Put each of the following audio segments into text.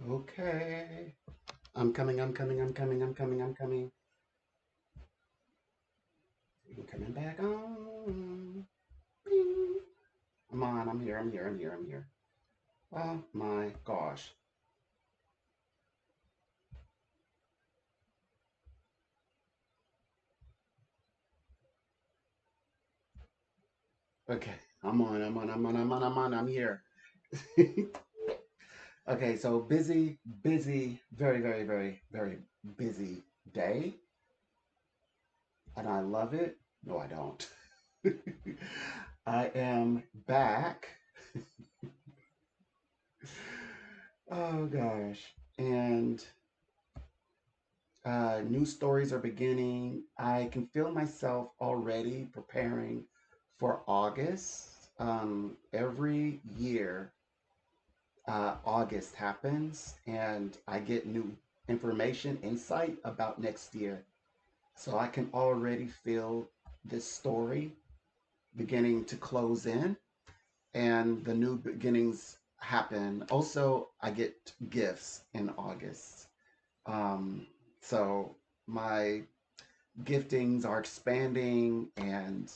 Okay. I'm coming, I'm coming, I'm coming, I'm coming, I'm coming. I'm coming back on. Bing. I'm on, I'm here, I'm here, I'm here, I'm here. Oh my gosh. Okay. I'm here. Okay, so busy, busy, very, very, very, very busy day. And I love it. No, I don't. I am back. Oh gosh. And new stories are beginning. I can feel myself already preparing for August. Every year, August happens, and I get new information, insight about next year. So I can already feel this story beginning to close in, and the new beginnings happen. Also, I get gifts in August. Um, so my giftings are expanding, and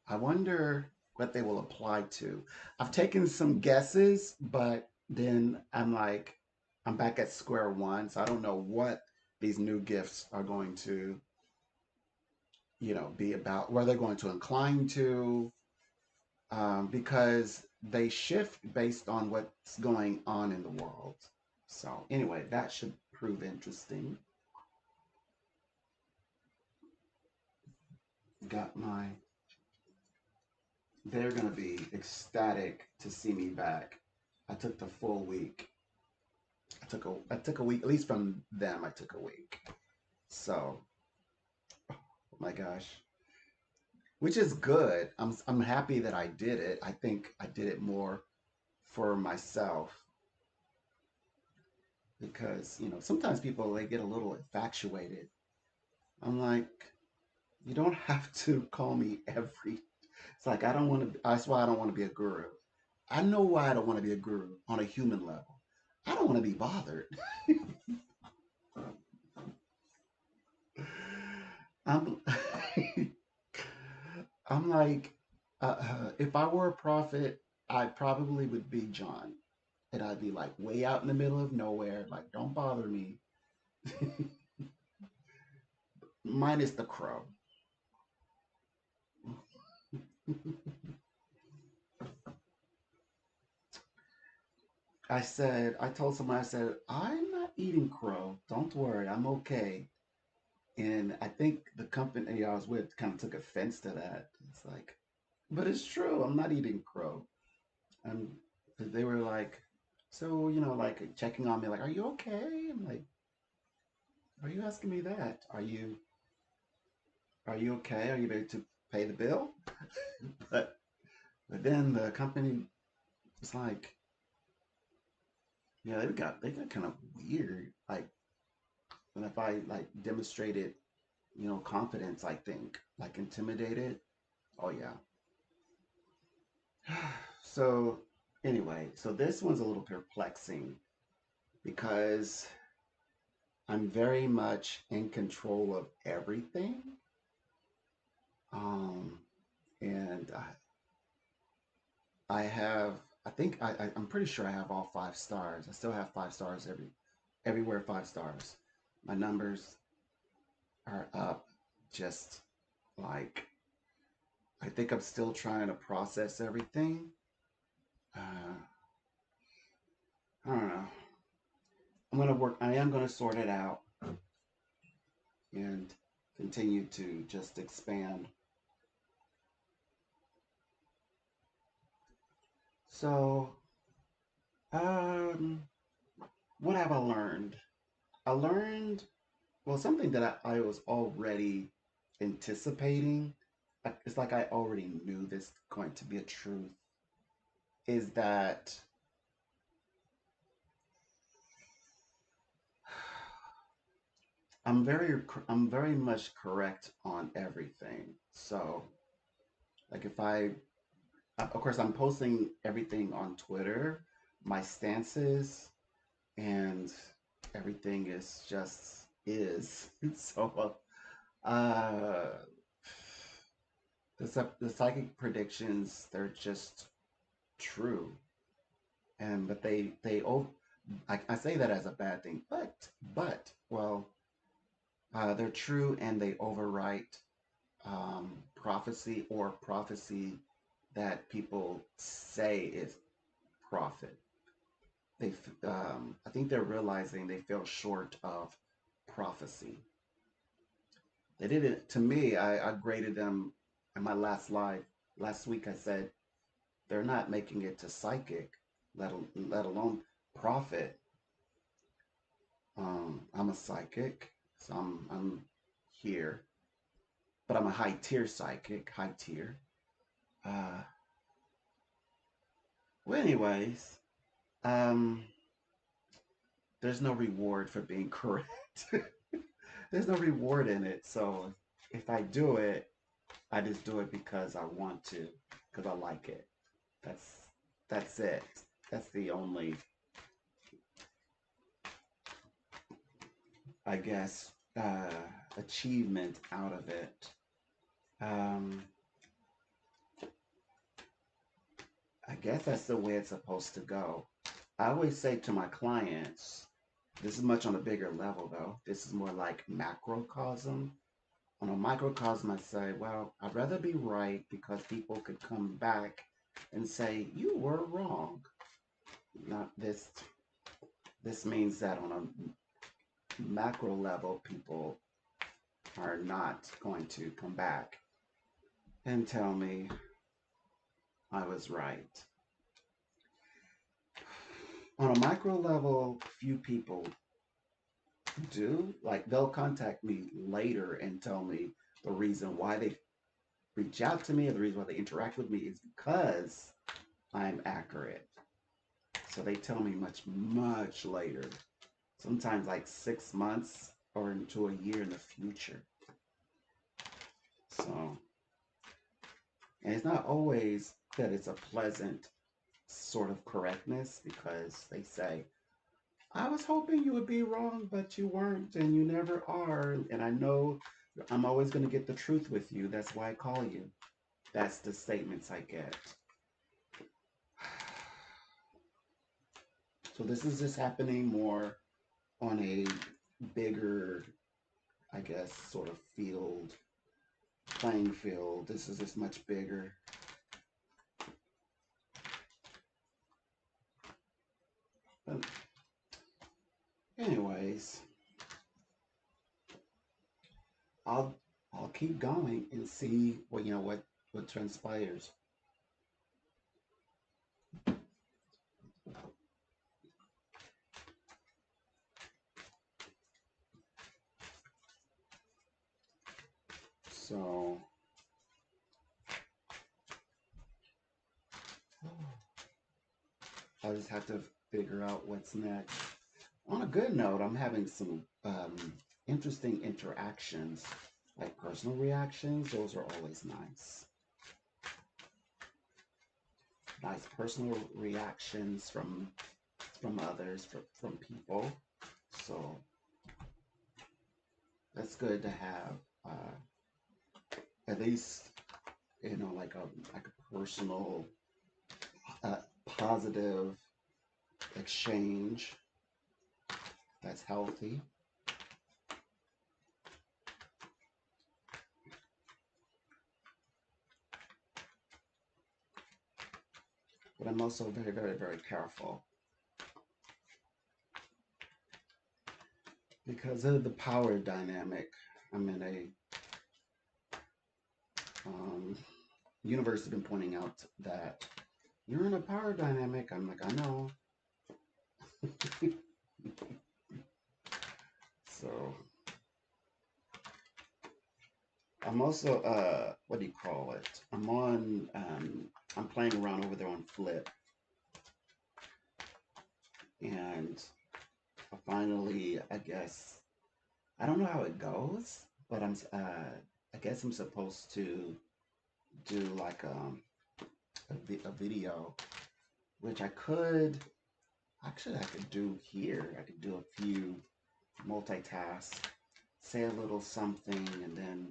I wonder what they will apply to. I've taken some guesses, but then I'm like, I'm back at square one, so I don't know what these new gifts are going to, be about, where they're going to incline to, because they shift based on what's going on in the world. So anyway, that should prove interesting. Got my They're gonna be ecstatic to see me back. I took the full week. I took a week, at least from them. I took a week. So, oh my gosh, which is good. I'm happy that I did it. I think I did it more for myself because sometimes people they get a little infatuated. I'm like, you don't have to call me every. It's like I don't want to. That's why I don't want to be a guru. I know why I don't want to be a guru on a human level. I don't want to be bothered. I'm, I'm like, if I were a prophet, I probably would be John, and I'd be like way out in the middle of nowhere, like don't bother me, minus the crow. I told someone, I said, I'm not eating crow. Don't worry, I'm okay. And I think the company I was with kind of took offense to that. It's like, but it's true. I'm not eating crow. And they were like, so, like checking on me, like, are you okay? I'm like, are you asking me that? Are you okay? Are you ready to pay the bill? But but then the company was like, yeah, they got kind of weird. Like when if I like demonstrated, confidence, I think, like intimidated. Oh yeah. So anyway, so this one's a little perplexing because I'm very much in control of everything. Um, and I have, I think I'm pretty sure I have all 5 stars. I still have 5 stars everywhere 5 stars. My numbers are up, just like I think I'm still trying to process everything. Uh, I don't know. I'm gonna work. I am gonna sort it out and continue to just expand. So, um, what have I learned? I learned, well, something that I was already anticipating. It's like I already knew this going to be a truth. Is that I'm very much correct on everything. So, like if of course, I'm posting everything on Twitter, my stances, and everything is just is. So uh, the psychic predictions, they're just true, and but I say that as a bad thing, but well, they're true and they overwrite prophecy or prophecy that people say is prophet. I think they're realizing they fell short of prophecy. They didn't. To me, I graded them in my last live last week. I said they're not making it to psychic, let alone prophet. I'm a psychic, so I'm here, but I'm a high tier psychic, high tier. Uh, well, anyways, um, there's no reward for being correct. There's no reward in it. So if I do it, I just do it because I want to, because I like it. That's that's it. That's the only, I guess, achievement out of it. Um, I guess that's the way it's supposed to go. I always say to my clients, this is much on a bigger level though. This is more like macrocosm. On a microcosm, I say, well, I'd rather be right because people could come back and say, you were wrong. Not this. This means that on a macro level, people are not going to come back and tell me I was right. On a micro level, few people do. Like, they'll contact me later and tell me the reason why they reach out to me or the reason why they interact with me is because I'm accurate. So they tell me much, much later, sometimes like 6 months or into a year in the future. So, and it's not always that it's a pleasant sort of correctness because they say, I was hoping you would be wrong, but you weren't and you never are. And I know I'm always going to get the truth with you. That's why I call you. That's the statements I get. So this is just happening more on a bigger, I guess, sort of playing field. This is just much bigger. But anyways, I'll I'll keep going and see what transpires. So I just have to figure out what's next. On a good note, I'm having some interesting interactions, like personal reactions. Those are always nice. Nice personal reactions from others, from people. So that's good to have. At least like a personal, uh, positive exchange that's healthy. But I'm also very, very, very careful because of the power dynamic. I'm in a universe has been pointing out that you're in a power dynamic. I'm like, I know. So I'm also what do you call it? I'm playing around over there on Flip, and finally, I guess I don't know how it goes, but I guess I'm supposed to do like a video, which I could. Actually, I could do here. I could do a few multitask, say a little something, and then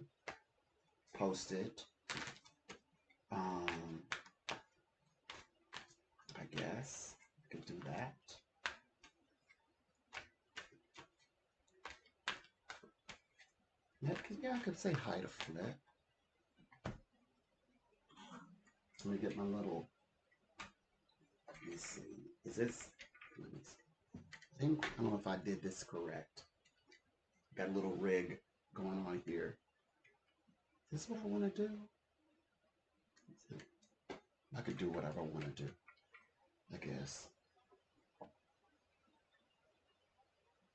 post it. Um, I guess I could do that. Yeah, I could say hi to Flip. Let me get my little. Let me see. Is this? Let me see. I don't know if I did this correct. Got a little rig going on here. Is this what I want to do? I could do whatever I want to do, I guess.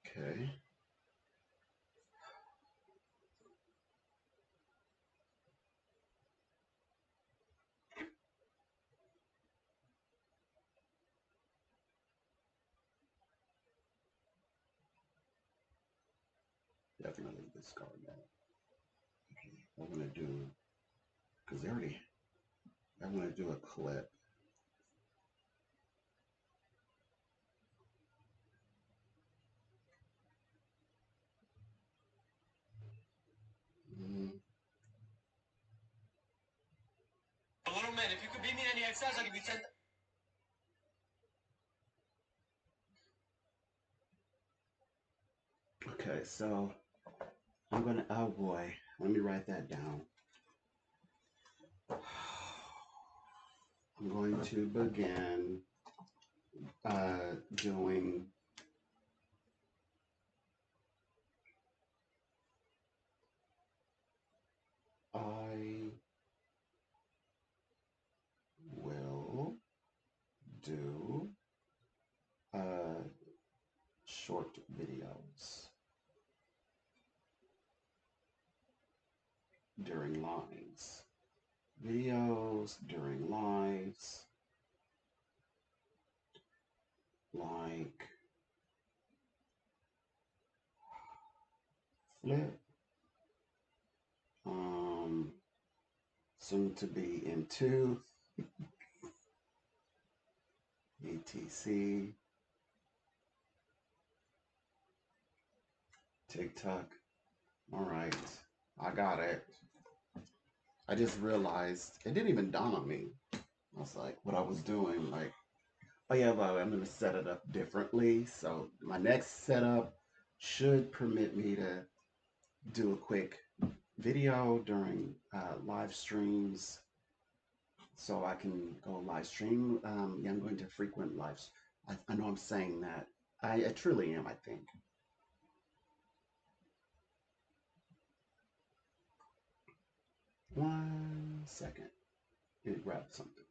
Okay. Definitely discard that. I want to do, because they already, I want to do a clip. Mm, A little man, if you could beat me in any exercise, I'll give you 10. okay, so I'm going to, oh boy, let me write that down. I'm going to begin doing I will do uh, short videos during lives. Videos during lives, like Flip, um, soon to be into etc. TikTok. All right, I got it. I just realized it didn't even dawn on me. I was like, what I was doing, like, oh yeah, well, I'm gonna set it up differently. So my next setup should permit me to do a quick video during live streams, so I can go live stream. Yeah, I'm going to frequent lives. I know I'm saying that. I truly am, I think. 1 second. Let me grab something.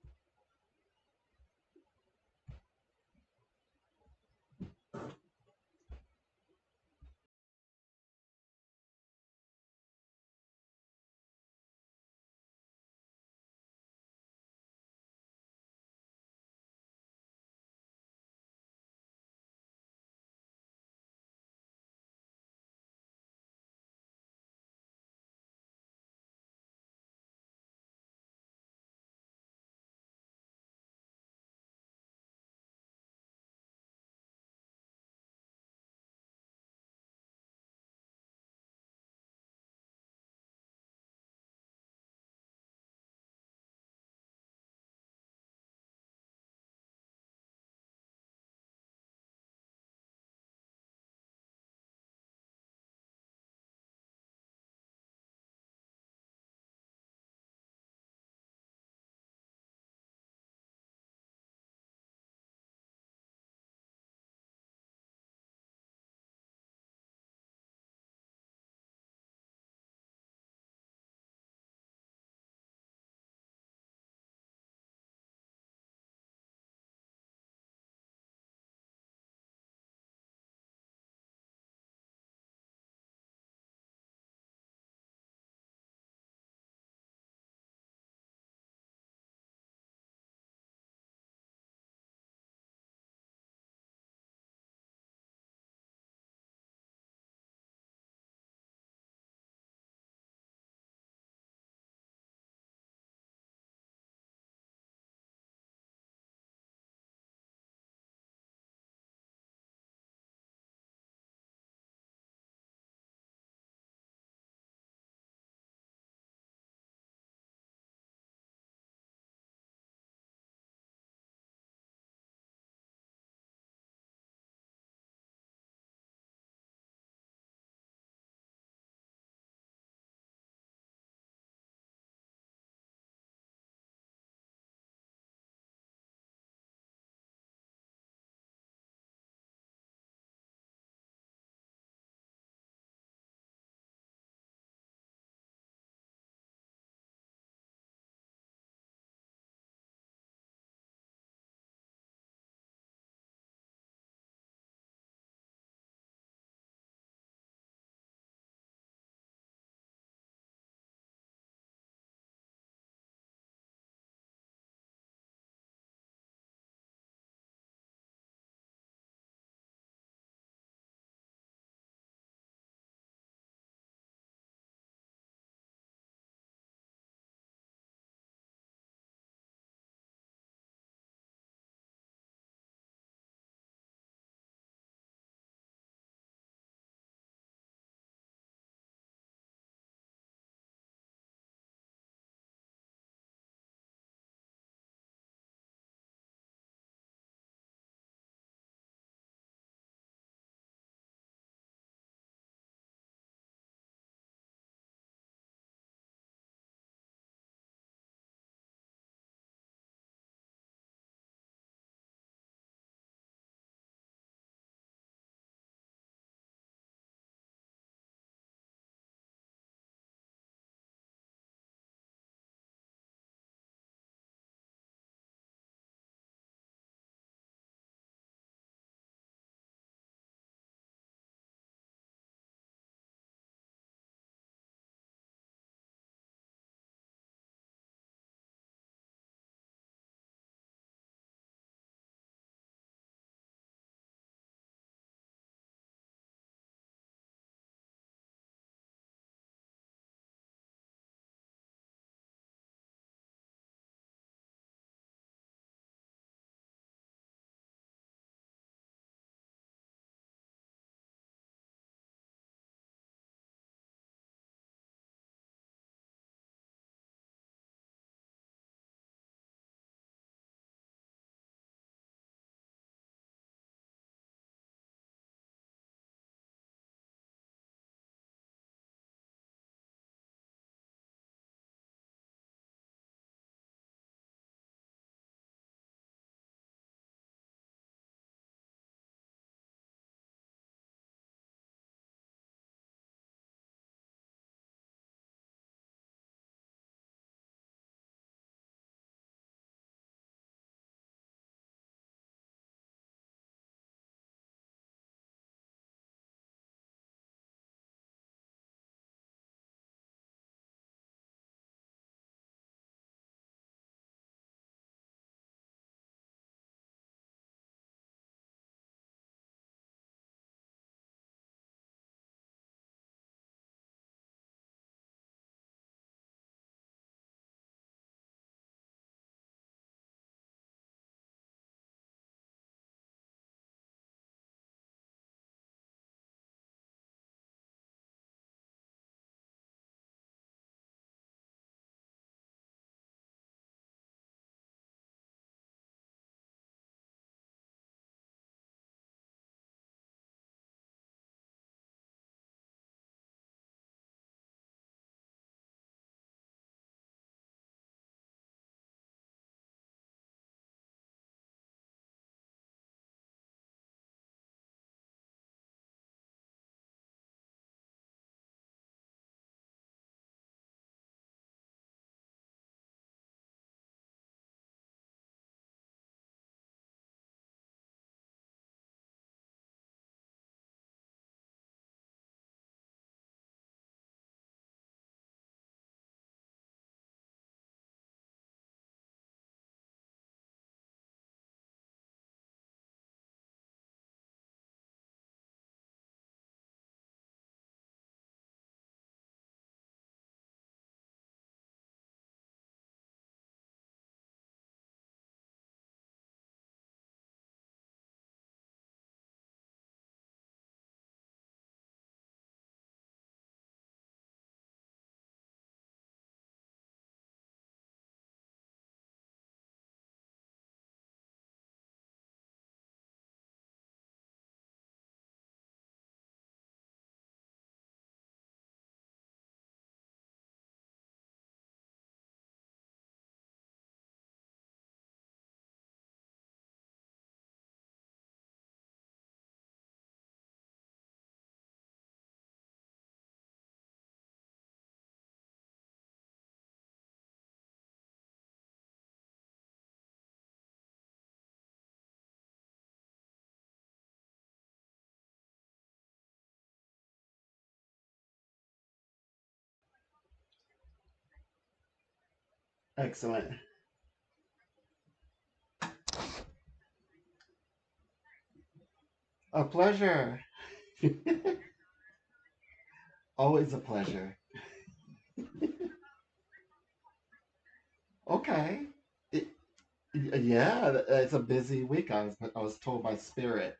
Excellent. A pleasure. Always a pleasure. Okay. It, yeah, it's a busy week. I was told by Spirit.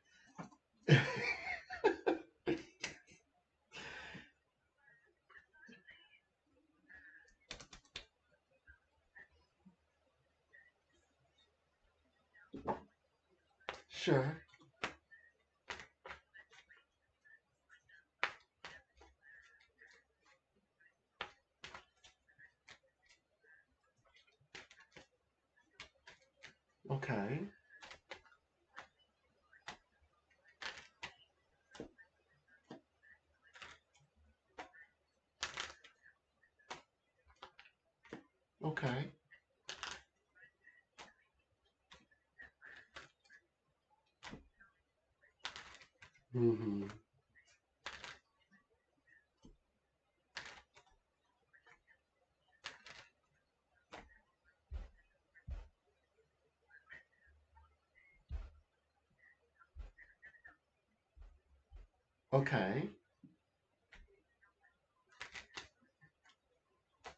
Sure. Okay. Okay. Mm-hmm. Okay.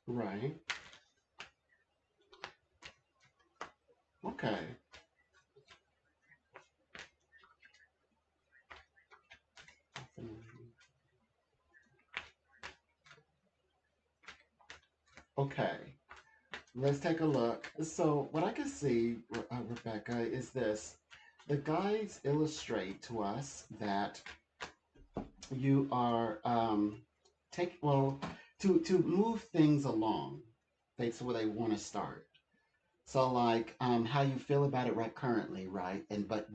Right. Okay. Okay. Let's take a look. So, what I can see, Rebecca, is this. The guides illustrate to us that you are take well to move things along. That's where they want to start. So, like how you feel about it right currently, right? And but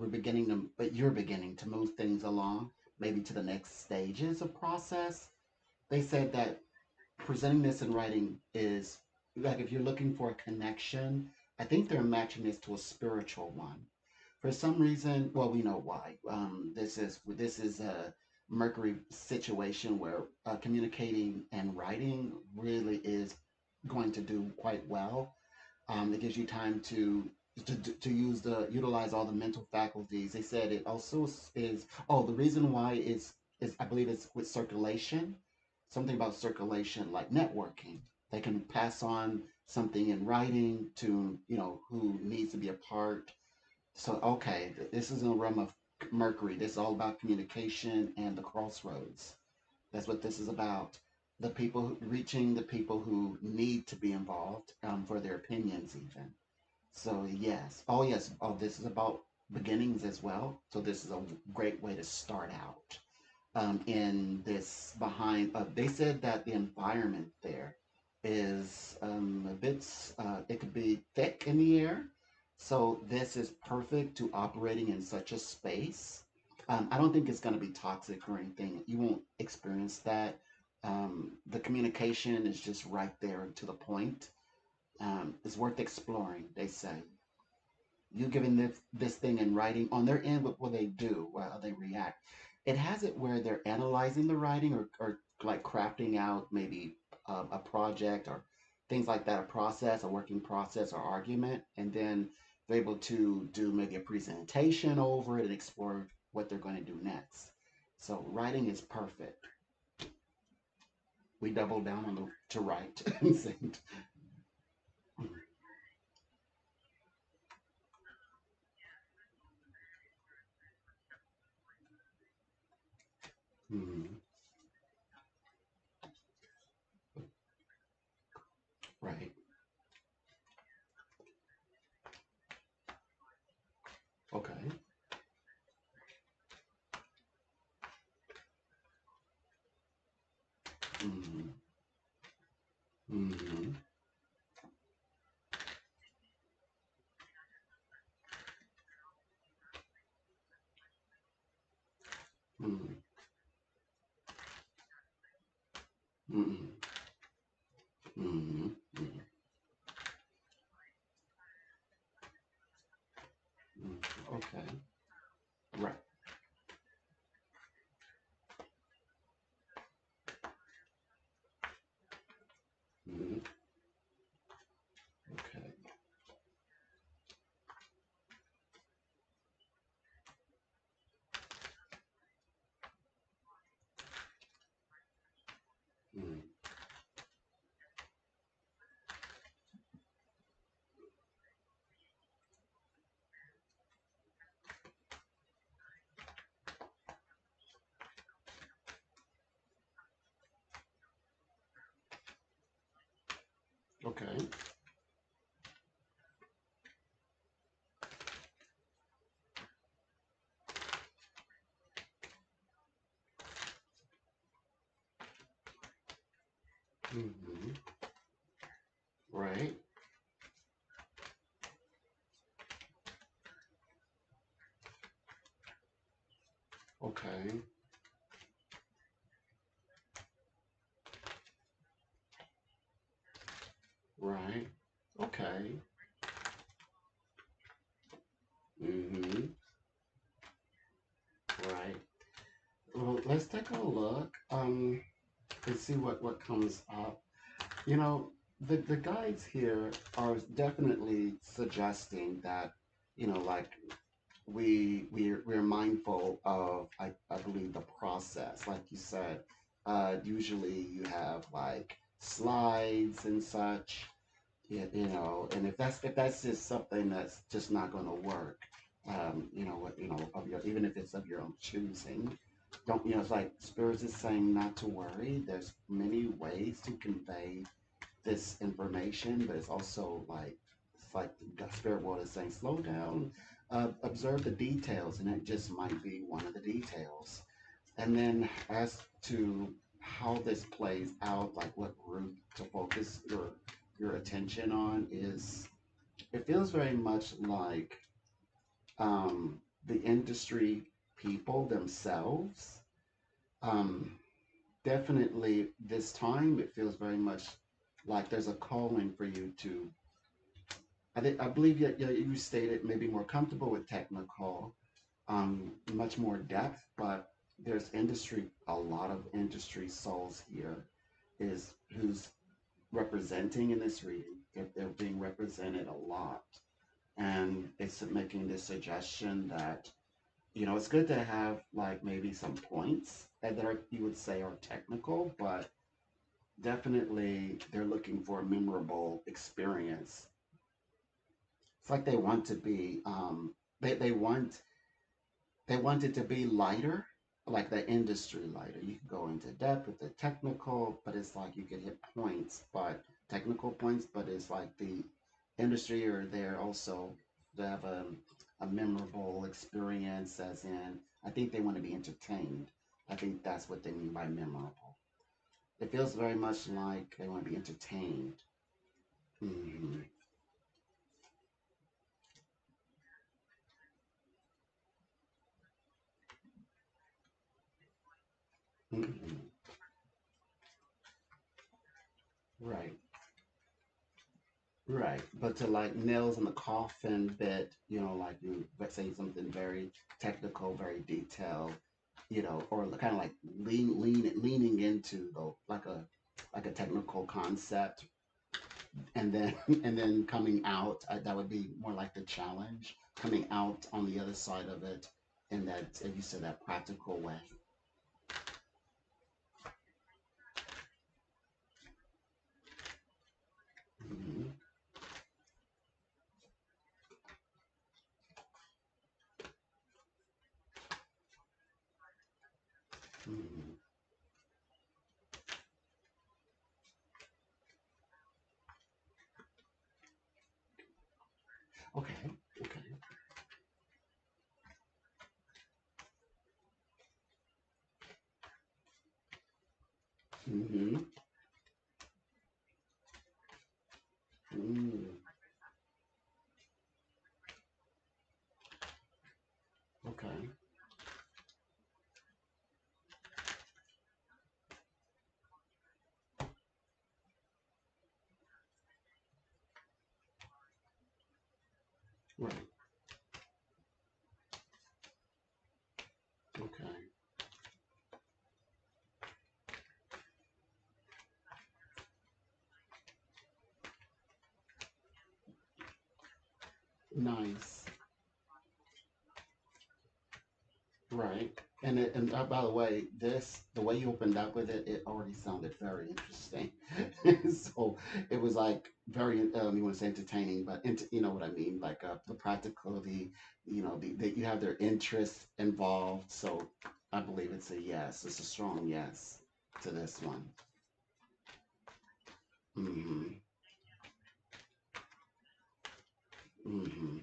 you're beginning to move things along, maybe to the next stages of process. They said that presenting this in writing is like if you're looking for a connection, I think they're matching this to a spiritual one. For some reason, well, we know why. This is a Mercury situation where communicating and writing really is going to do quite well. It gives you time to utilize all the mental faculties. They said it also is. Oh, the reason why is I believe it's with circulation, something about circulation like networking. They can pass on something in writing to who needs to be a part. So okay, this is in the realm of Mercury. This is all about communication and the crossroads. That's what this is about. Reaching the people who need to be involved for their opinions, even. So yes, oh yes, oh this is about beginnings as well. So this is a great way to start out. In this behind, they said that the environment there is a bit. It could be thick in the air. So this is perfect to operating in such a space. I don't think it's going to be toxic or anything. You won't experience that. The communication is just right there and to the point. It's worth exploring, they say. You giving this thing in writing on their end, what will they do? How they react? It has it where they're analyzing the writing or like crafting out maybe a project or things like that, a process, a working process or argument, and then they're able to do maybe a presentation over it and explore what they're going to do next. So writing is perfect. We double down on the to write. Mhm. Right. Okay. Hmm. Hmm. Hmm. Hmm. Hmm. Hmm. Okay. Right. Hmm. Okay. Mm-hmm. Right. Okay. Right. Okay. Mm-hmm. Right. Well, let's take a look. And see what comes up. You know, the guides here are definitely suggesting that, like we're mindful of I believe the process, like you said. Usually you have like slides and such, and if that's just something that's just not going to work, even if it's of your own choosing, don't it's like spirits is saying not to worry. There's many ways to convey this information, but it's like the spirit world is saying slow down, observe the details, and it just might be one of the details. And then as to how this plays out, like what group to focus your attention on is, it feels very much like the industry people themselves. Um, Definitely this time it feels very much like there's a calling for you to. I believe you stated maybe more comfortable with technical, much more depth, but there's a lot of industry souls here is who's representing in this reading. They're being represented a lot. And it's making this suggestion that, it's good to have like maybe some points that you would say are technical, but definitely they're looking for a memorable experience. It's like they want to be, they want it to be lighter, like the industry lighter. You can go into depth with the technical, but it's like you can hit points, but technical points, but it's like the industry are there also to have a memorable experience, as in, I think they want to be entertained. I think that's what they mean by memorable. It feels very much like they want to be entertained. Hmm. Hmm. Right. Right, but to like nails in the coffin bit, like you but say something very technical, very detailed, or kind of like leaning into the like a technical concept, and then and then coming out, that would be more like the challenge, coming out on the other side of it, in that, as you said, that practical way. Hmm. Hmm. Okay. Okay. Hmm. Mm. Okay. Right. Okay. Nice. Right. And by the way, the way you opened up with it, it already sounded very interesting. So it was like very, you want to say entertaining, but you know what I mean, like the practical, you have their interests involved. So I believe it's a yes. It's a strong yes to this one. Hmm. Mm-hmm.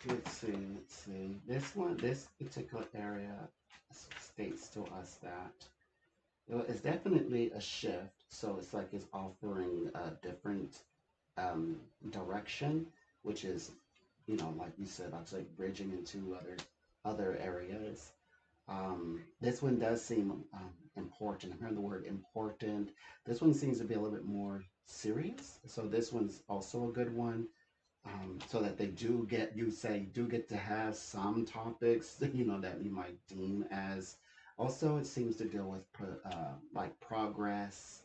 Let's see. Let's see. This particular area states to us that it's definitely a shift. So it's like it's offering a different direction, which is, like you said, I'd say bridging into other areas. This one does seem important. I'm hearing the word important. This one seems to be a little bit more serious. So this one's also a good one. So that they do get, you say, do get to have some topics, that you might deem as. Also, it seems to deal with like progress.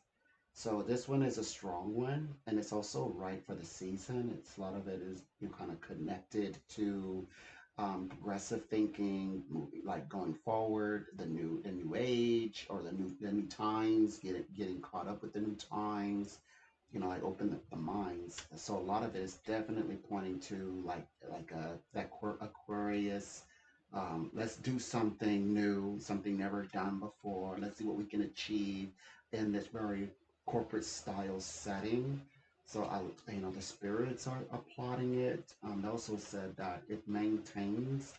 So this one is a strong one, and it's also right for the season. It's a lot of it is kind of connected to progressive thinking, like going forward, the new age or the new times, getting caught up with the new times. Like open the minds. So a lot of it is definitely pointing to like Aquarius. Let's do something new, something never done before. Let's see what we can achieve in this very corporate style setting. So the spirits are applauding it. They also said that it maintains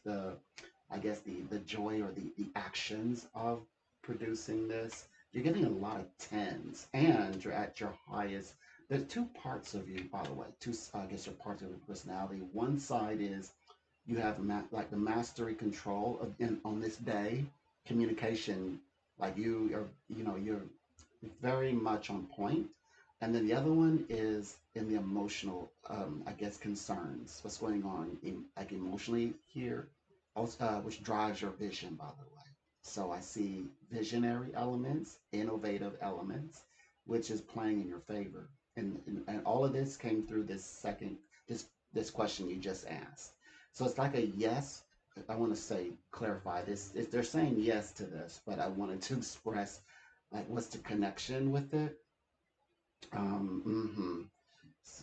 I guess the joy or the actions of producing this. You're getting a lot of tens, and you're at your highest. There's two parts of you, by the way. Two, I guess, your parts of your personality. One side is you have like the mastery control on this day, communication. Like you're very much on point. And then the other one is in the emotional, I guess, concerns. What's going on, like emotionally here, also, which drives your vision, by the way. So I see visionary elements, innovative elements, which is playing in your favor. And all of this came through this question you just asked. So it's like a yes. I want to say clarify this. If they're saying yes to this, but I wanted to express like what's the connection with it. Mhm.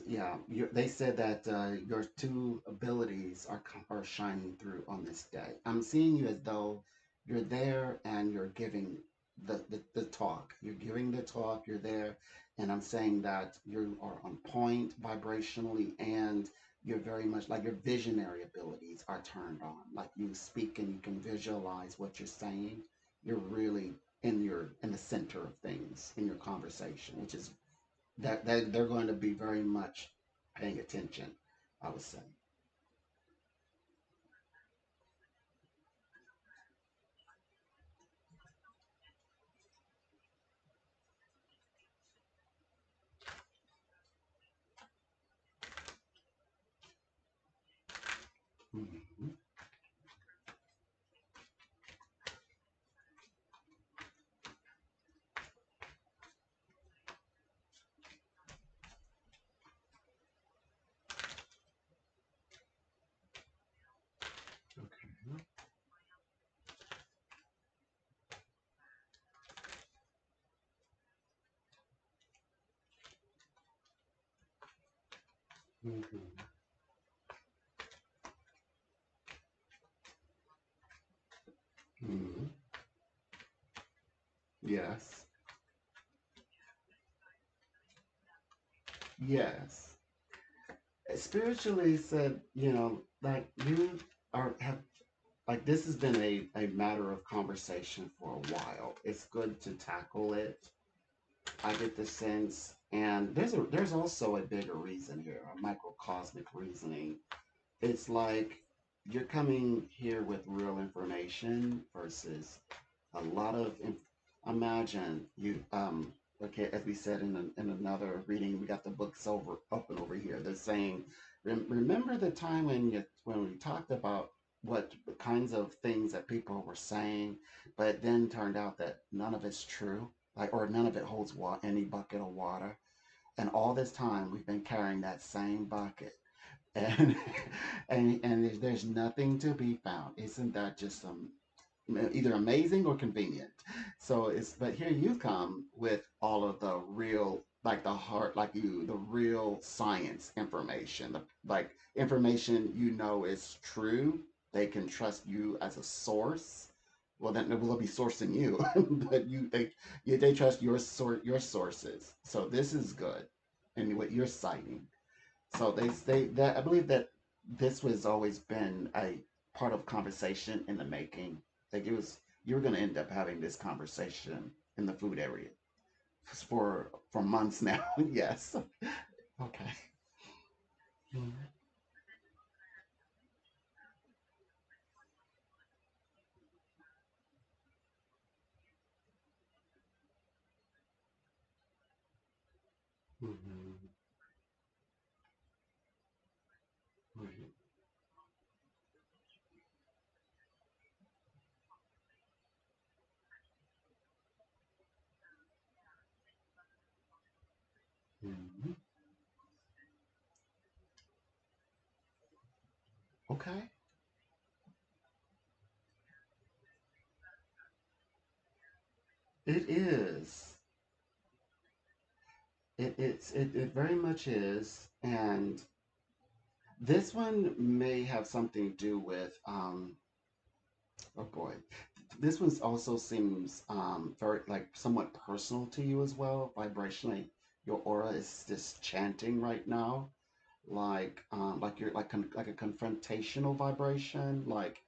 Yeah, they said that your two abilities are shining through on this day. I'm seeing you as though you're there and you're giving the talk. You're giving the talk, you're there, and I'm saying that you are on point vibrationally, and you're very much like your visionary abilities are turned on. Like you speak and you can visualize what you're saying. You're really in the center of things in your conversation, which is that they're going to be very much paying attention, I would say. Mhm. Okay. Mhm. Mhm. Yes. Yes. Spiritually said, like you have like this has been a matter of conversation for a while. It's good to tackle it. I get the sense, and there's also a bigger reason here, a microcosmic reasoning. It's like you're coming here with real information versus a lot of imagine you okay, as we said in another reading, we got the books over open over here. They're saying, remember the time when we talked about what kinds of things that people were saying, but it then turned out that none of it's true, like or none of it holds any bucket of water. And all this time we've been carrying that same bucket, and and there's nothing to be found. Isn't that just some either amazing or convenient? So it's but here you come with all of the real like the heart like you the real science information, like information you know is true. They can trust you as a source. Well, then they'll be sourcing you, but they trust your sources. So this is good, and what you're citing. So they that I believe that this was always been a part of conversation in the making. Like it was you were going to end up having this conversation in the food area for months now. Yes. Okay. Mm-hmm. Mm-hmm. Mm-hmm. Okay. It is. It very much is, and this one may have something to do with oh boy. This one also seems very like somewhat personal to you as well, vibrationally. Your aura is just chanting right now, like you're like a confrontational vibration. Like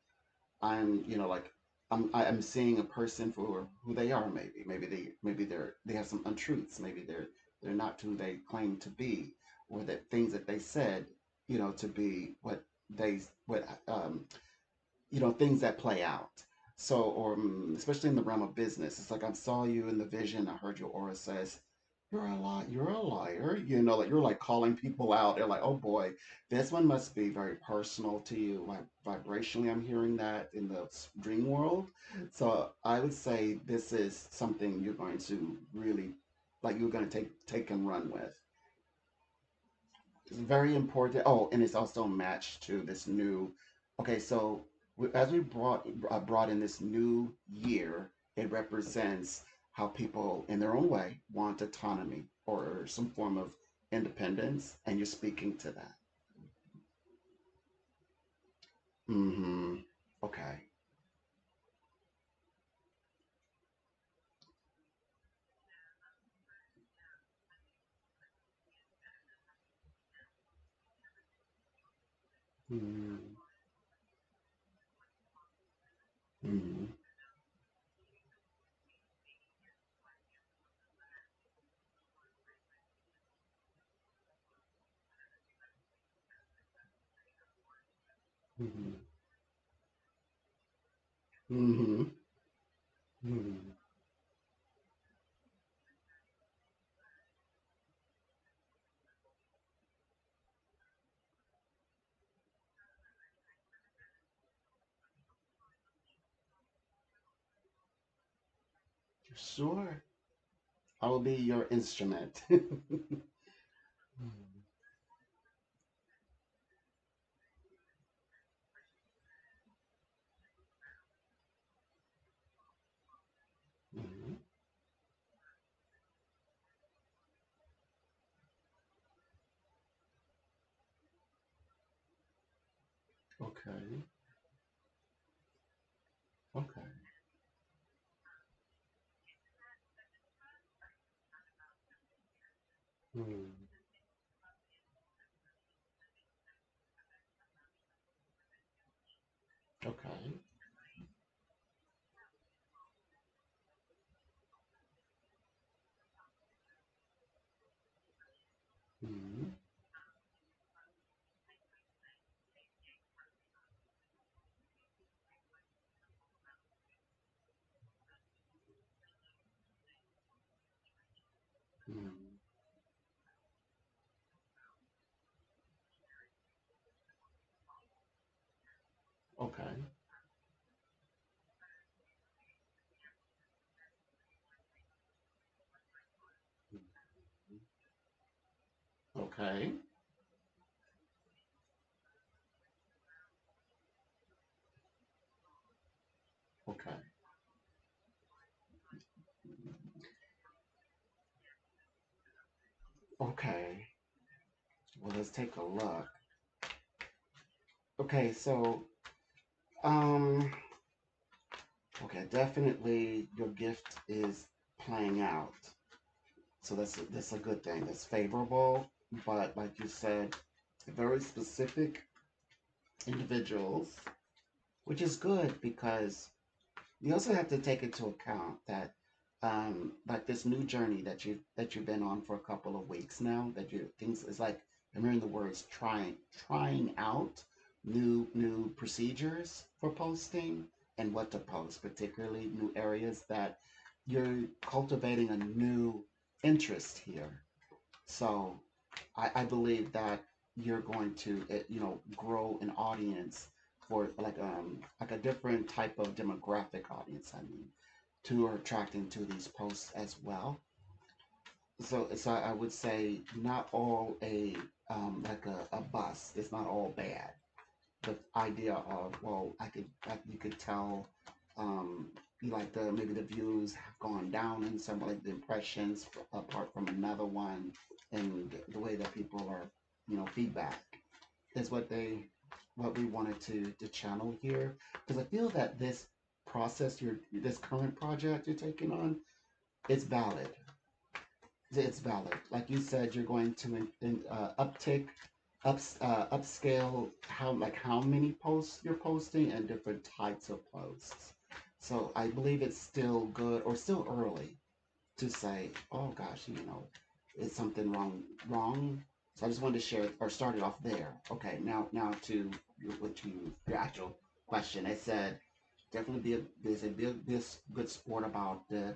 like I'm seeing a person for who they are. Maybe they have some untruths. Maybe they're not who they claim to be, or that things that they said, to be what things that play out. So, or especially in the realm of business, it's like I saw you in the vision. I heard your aura says, "You're a liar. You're a liar." Like you're like calling people out. They're like, "Oh boy, this one must be very personal to you." Like vibrationally, I'm hearing that in the dream world. So I would say this is something you're going to really, like, you're going to take and run with. It's very important. Oh, and it's also matched to this new. Okay, so as we brought in this new year, it represents how people, in their own way, want autonomy or some form of independence, and you're speaking to that. Mm-hmm. Okay. Mm-hmm. Mm-hmm. Mm-hmm. Mm-hmm. Mm-hmm. Sure. I will be your instrument. Mm-hmm. Mm-hmm. Okay. Okay. Mm. Okay. Mm. Okay. Okay. Okay. Okay. Well, let's take a look. Okay, so um okay, definitely your gift is playing out. So that's a good thing. That's favorable, but like you said, very specific individuals, which is good because you also have to take into account that like this new journey that you've been on for a couple of weeks now, that you things is like I'm hearing the words trying out new procedures for posting and what to post, particularly new areas that you're cultivating a new interest here. So I believe that you're going to grow an audience for like a different type of demographic audience. I mean, to are attracting to these posts as well. So I would say not all like a bus. It's not all bad. The idea of well, you could tell um like the maybe the views have gone down in some like the impressions apart from another one, and the way that people are feedback is what we wanted to channel here, because I feel that this process this current project you're taking on, it's valid. It's valid. Like you said, you're going to uptick, upscale how many posts you're posting and different types of posts. So I believe it's still good or still early to say, oh gosh, is something wrong. So I just wanted to share or start it off there. Okay, now to your actual question. I said definitely there's a big this good sport about the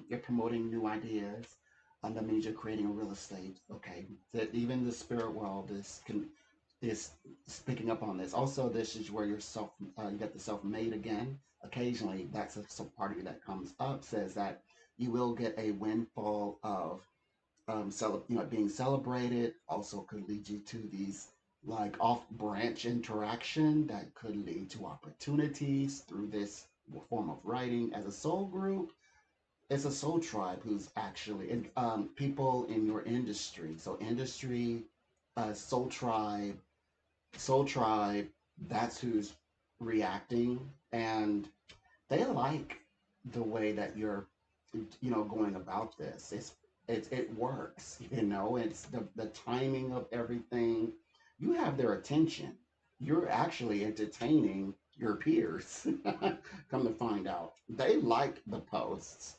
you're promoting new ideas. That means you're creating a real estate. Okay, that even the spirit world is picking up on this. Also, this is where you get the self-made again. Occasionally, that's a some part of you that comes up says that you will get a windfall of being celebrated. Also, could lead you to these like off-branch interaction that could lead to opportunities through this form of writing as a soul group. It's a soul tribe who's actually and people in your industry. So industry, soul tribe, soul tribe. That's who's reacting, and they like the way that you're going about this. It works. It's the timing of everything. You have their attention. You're actually entertaining your peers. Come to find out, they like the posts,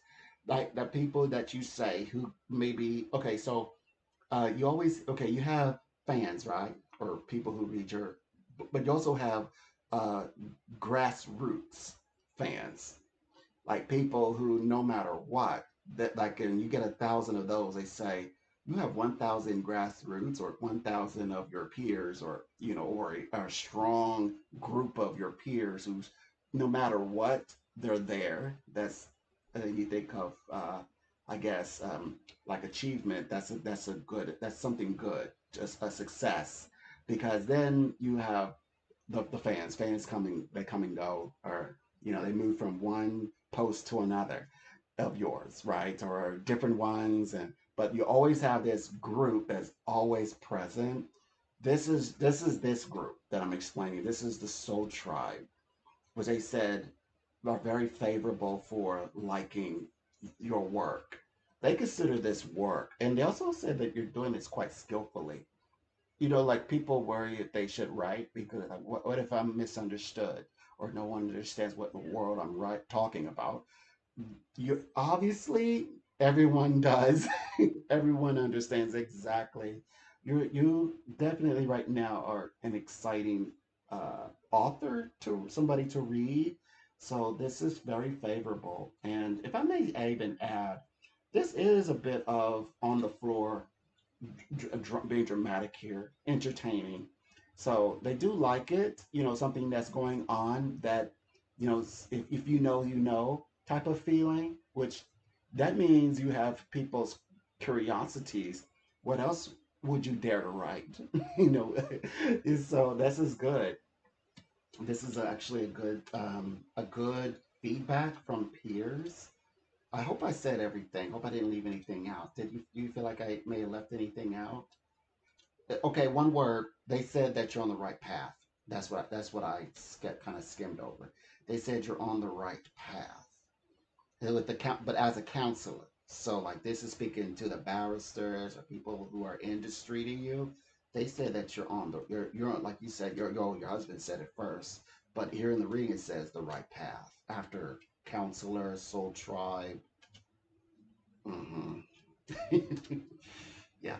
like the people that you say who maybe okay. So you always okay. You have fans, right, or people who read your, but you also have uh, grassroots fans, like people who no matter what that like and you get 1,000 of those, they say you have 1,000 grassroots or 1,000 of your peers, or or a strong group of your peers who's no matter what, they're there. That's you think of I guess like achievement. That's something good, just a success, because then you have the fans coming, they come and go, or they move from one post to another of yours, right, or different ones, and but you always have this group that's always present. This is this group that I'm explaining. This is the soul tribe, which they said are very favorable for liking your work. They consider this work, and they also said that you're doing this quite skillfully. Like people worry if they should write because like, what if I'm misunderstood or no one understands what in the world I'm talking about? You obviously everyone does. Everyone understands exactly. You definitely right now are an exciting author to somebody to read. So this is very favorable. And if I may even add, this is a bit of on the floor being dramatic here, entertaining. So they do like it, something that's going on that, if you know type of feeling, which that means you have people's curiosities. What else would you dare to write? you know, so this is good. This is actually a good feedback from peers. I hope I said everything. Hope I didn't leave anything out. Do you feel like I may have left anything out? Okay, one word. They said that you're on the right path. That's what I kind of skimmed over. They said you're on the right path. With but as a counselor. So like this is speaking to the barristers or people who are industry to you. They said that you're on, like you said, your husband said it first, but here in the reading it says the right path after counselor, soul tribe. Hmm. Yeah.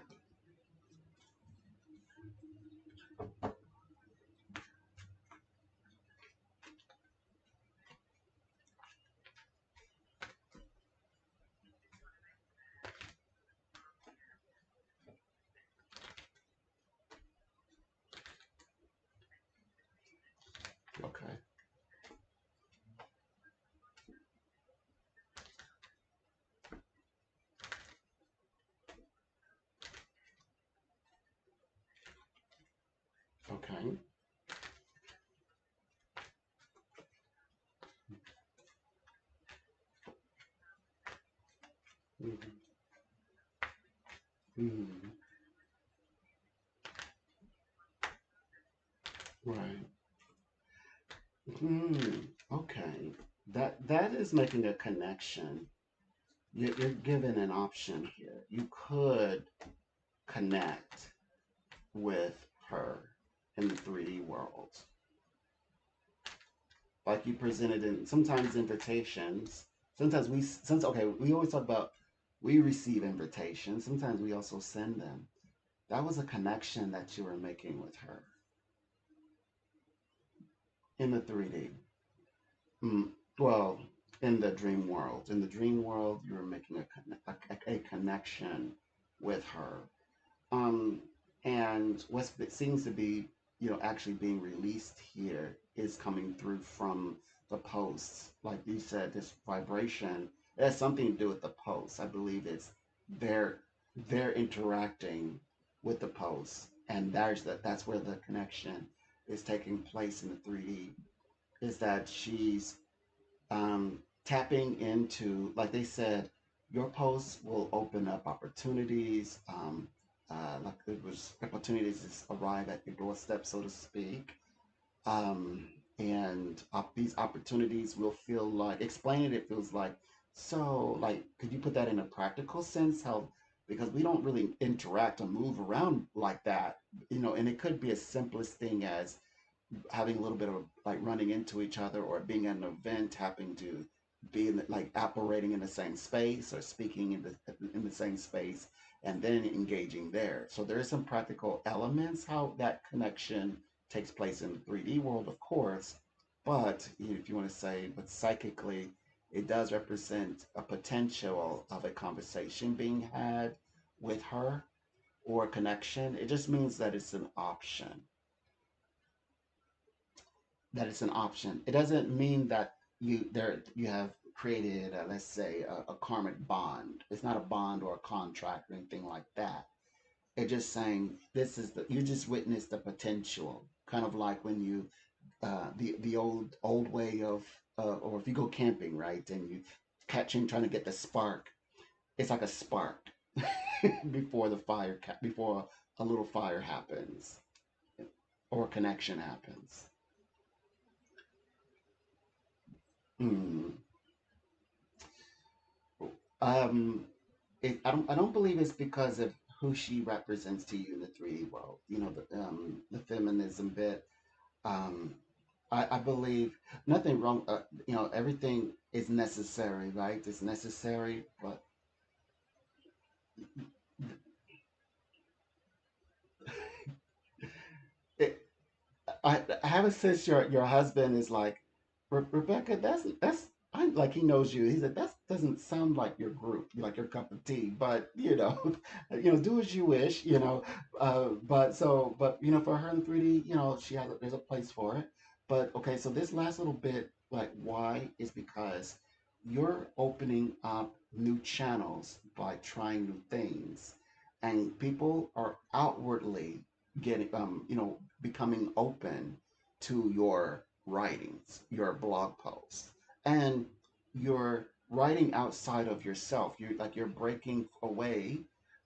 Okay. Okay. Hmm. Hmm. Right. Hmm. Okay. That is making a connection. You're given an option here. You could connect with her in the 3D world, like you presented in sometimes invitations. We always talk about we receive invitations. Sometimes we also send them. That was a connection that you were making with her in the 3D. Mm, well, in the dream world. In the dream world, you were making a connection with her. Um, and what seems to be, actually being released here is coming through from the posts. Like you said, this vibration, it has something to do with the posts. I believe they're they're interacting with the posts, and that's where the connection is taking place in the 3D. Is that she's tapping into, like they said, your posts will open up opportunities. Like it was opportunities to arrive at your doorstep, so to speak. Um, and these opportunities will feel like explaining it feels like so. Like, could you put that in a practical sense? How because we don't really interact or move around like that, and it could be as simplest thing as having a little bit of like running into each other or being at an event having to be like operating in the same space or speaking in the same space and then engaging there. So there is some practical elements how that connection takes place in the 3D world, of course, but if you want to say, but psychically it does represent a potential of a conversation being had with her or a connection. It just means that it's an option, It doesn't mean that you have created, let's say, a karmic bond. It's not a bond or a contract or anything like that. It's just saying you just witnessed the potential, kind of like when you the old way of or if you go camping, right, and you trying to get the spark. It's like a spark before a little fire happens or a connection happens. Mm. Um, I don't believe it's because of who she represents to you in the 3D world. The feminism bit. Um, I believe nothing wrong. Everything is necessary, right? It's necessary, but it, I have a sense your husband is like, Rebecca. That's I like he knows you. He said doesn't sound like your group, like your cup of tea, but do as you wish, but for her in 3D, there's a place for it. But okay, so this last little bit, like why, is because you're opening up new channels by trying new things, and people are outwardly getting, becoming open to your writings, your blog posts, and you're writing outside of yourself. You're breaking away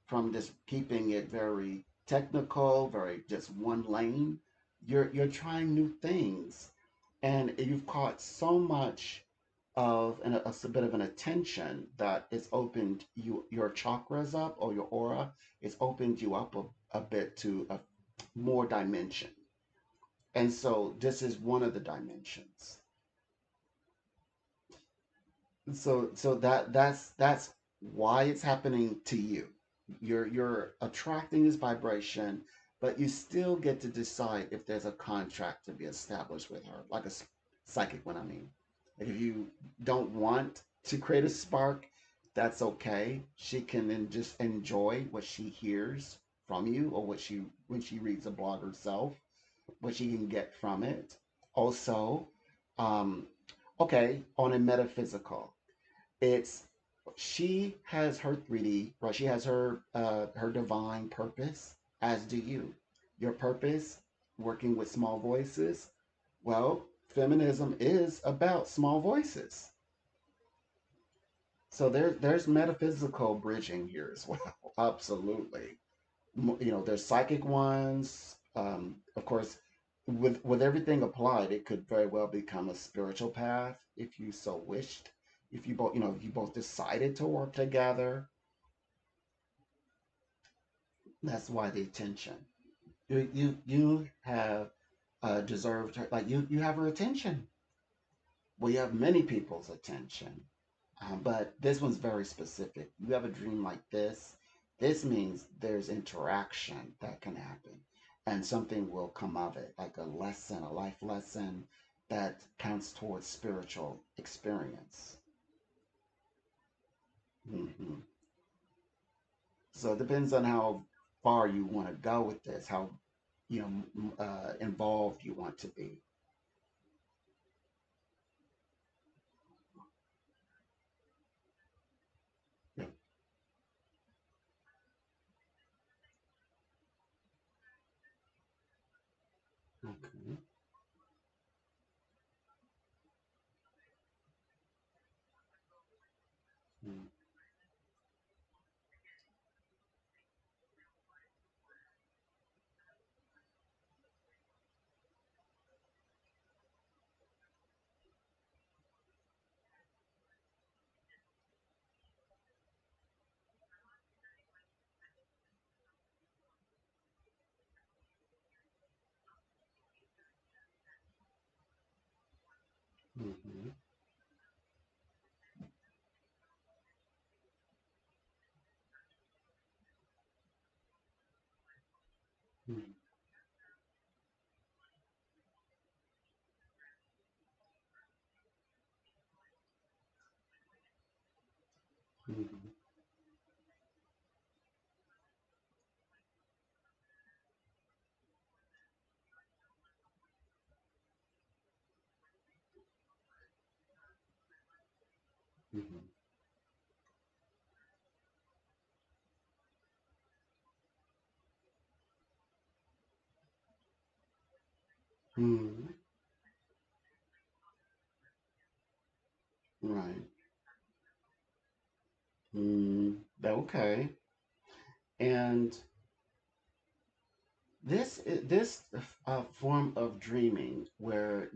from just keeping it very technical, very just one lane. You're trying new things, and you've caught so much of a bit of an attention that it's opened your chakras up, or your aura. It's opened you up a bit to a more dimension, and so this is one of the dimensions. So that's why it's happening to you. You're attracting this vibration, but you still get to decide if there's a contract to be established with her, like a psychic one. I mean, like if you don't want to create a spark, that's okay. She can then just enjoy what she hears from you, or what she when she reads a blog herself, what she can get from it. Also, um, okay, on a metaphysical, it's she has her 3D, right? She has her divine purpose, as do you. Your purpose, working with small voices. Well, feminism is about small voices. So there's metaphysical bridging here as well. Absolutely. There's psychic ones. Of course, with everything applied, it could very well become a spiritual path if you so wished. If you both decided to work together, that's why the attention. You have deserved her, like you have her attention. Well, you have many people's attention, but this one's very specific. You have a dream like this. This means there's interaction that can happen, and something will come of it, like a lesson, a life lesson that counts towards spiritual experience. Hmm. So it depends on how far you want to go with this, how involved you want to be. Yeah. Okay. Mm-hmm. Mm-hmm. Mm-hmm. Mm-hmm. Mm-hmm. Right. Okay. And this form of dreaming, where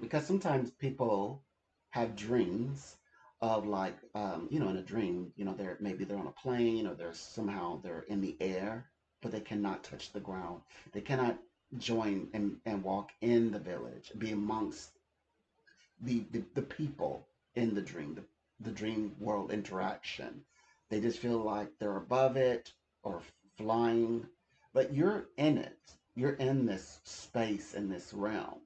because sometimes people have dreams of, like, in a dream, they're on a plane, or they're in the air, but they cannot touch the ground. They cannot join and walk in the village, be amongst the people in the dream world interaction. They just feel like they're above it, or flying, but you're in it. You're in this space, in this realm.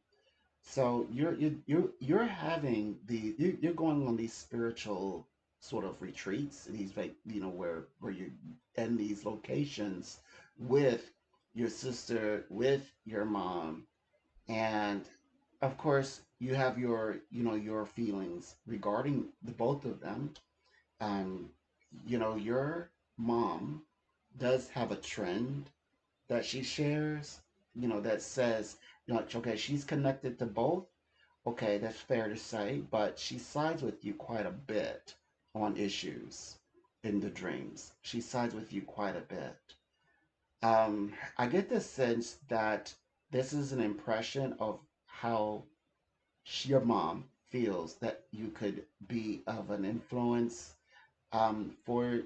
So you're having you're going on these spiritual sort of retreats, these like where you in these locations with your sister, with your mom, and of course you have your your feelings regarding the both of them. um your mom does have a trend that she shares, that says, okay, she's connected to both. Okay, that's fair to say, but she sides with you quite a bit on issues in the dreams. She sides with you quite a bit. I get the sense that this is an impression of how your mom feels that you could be of an influence for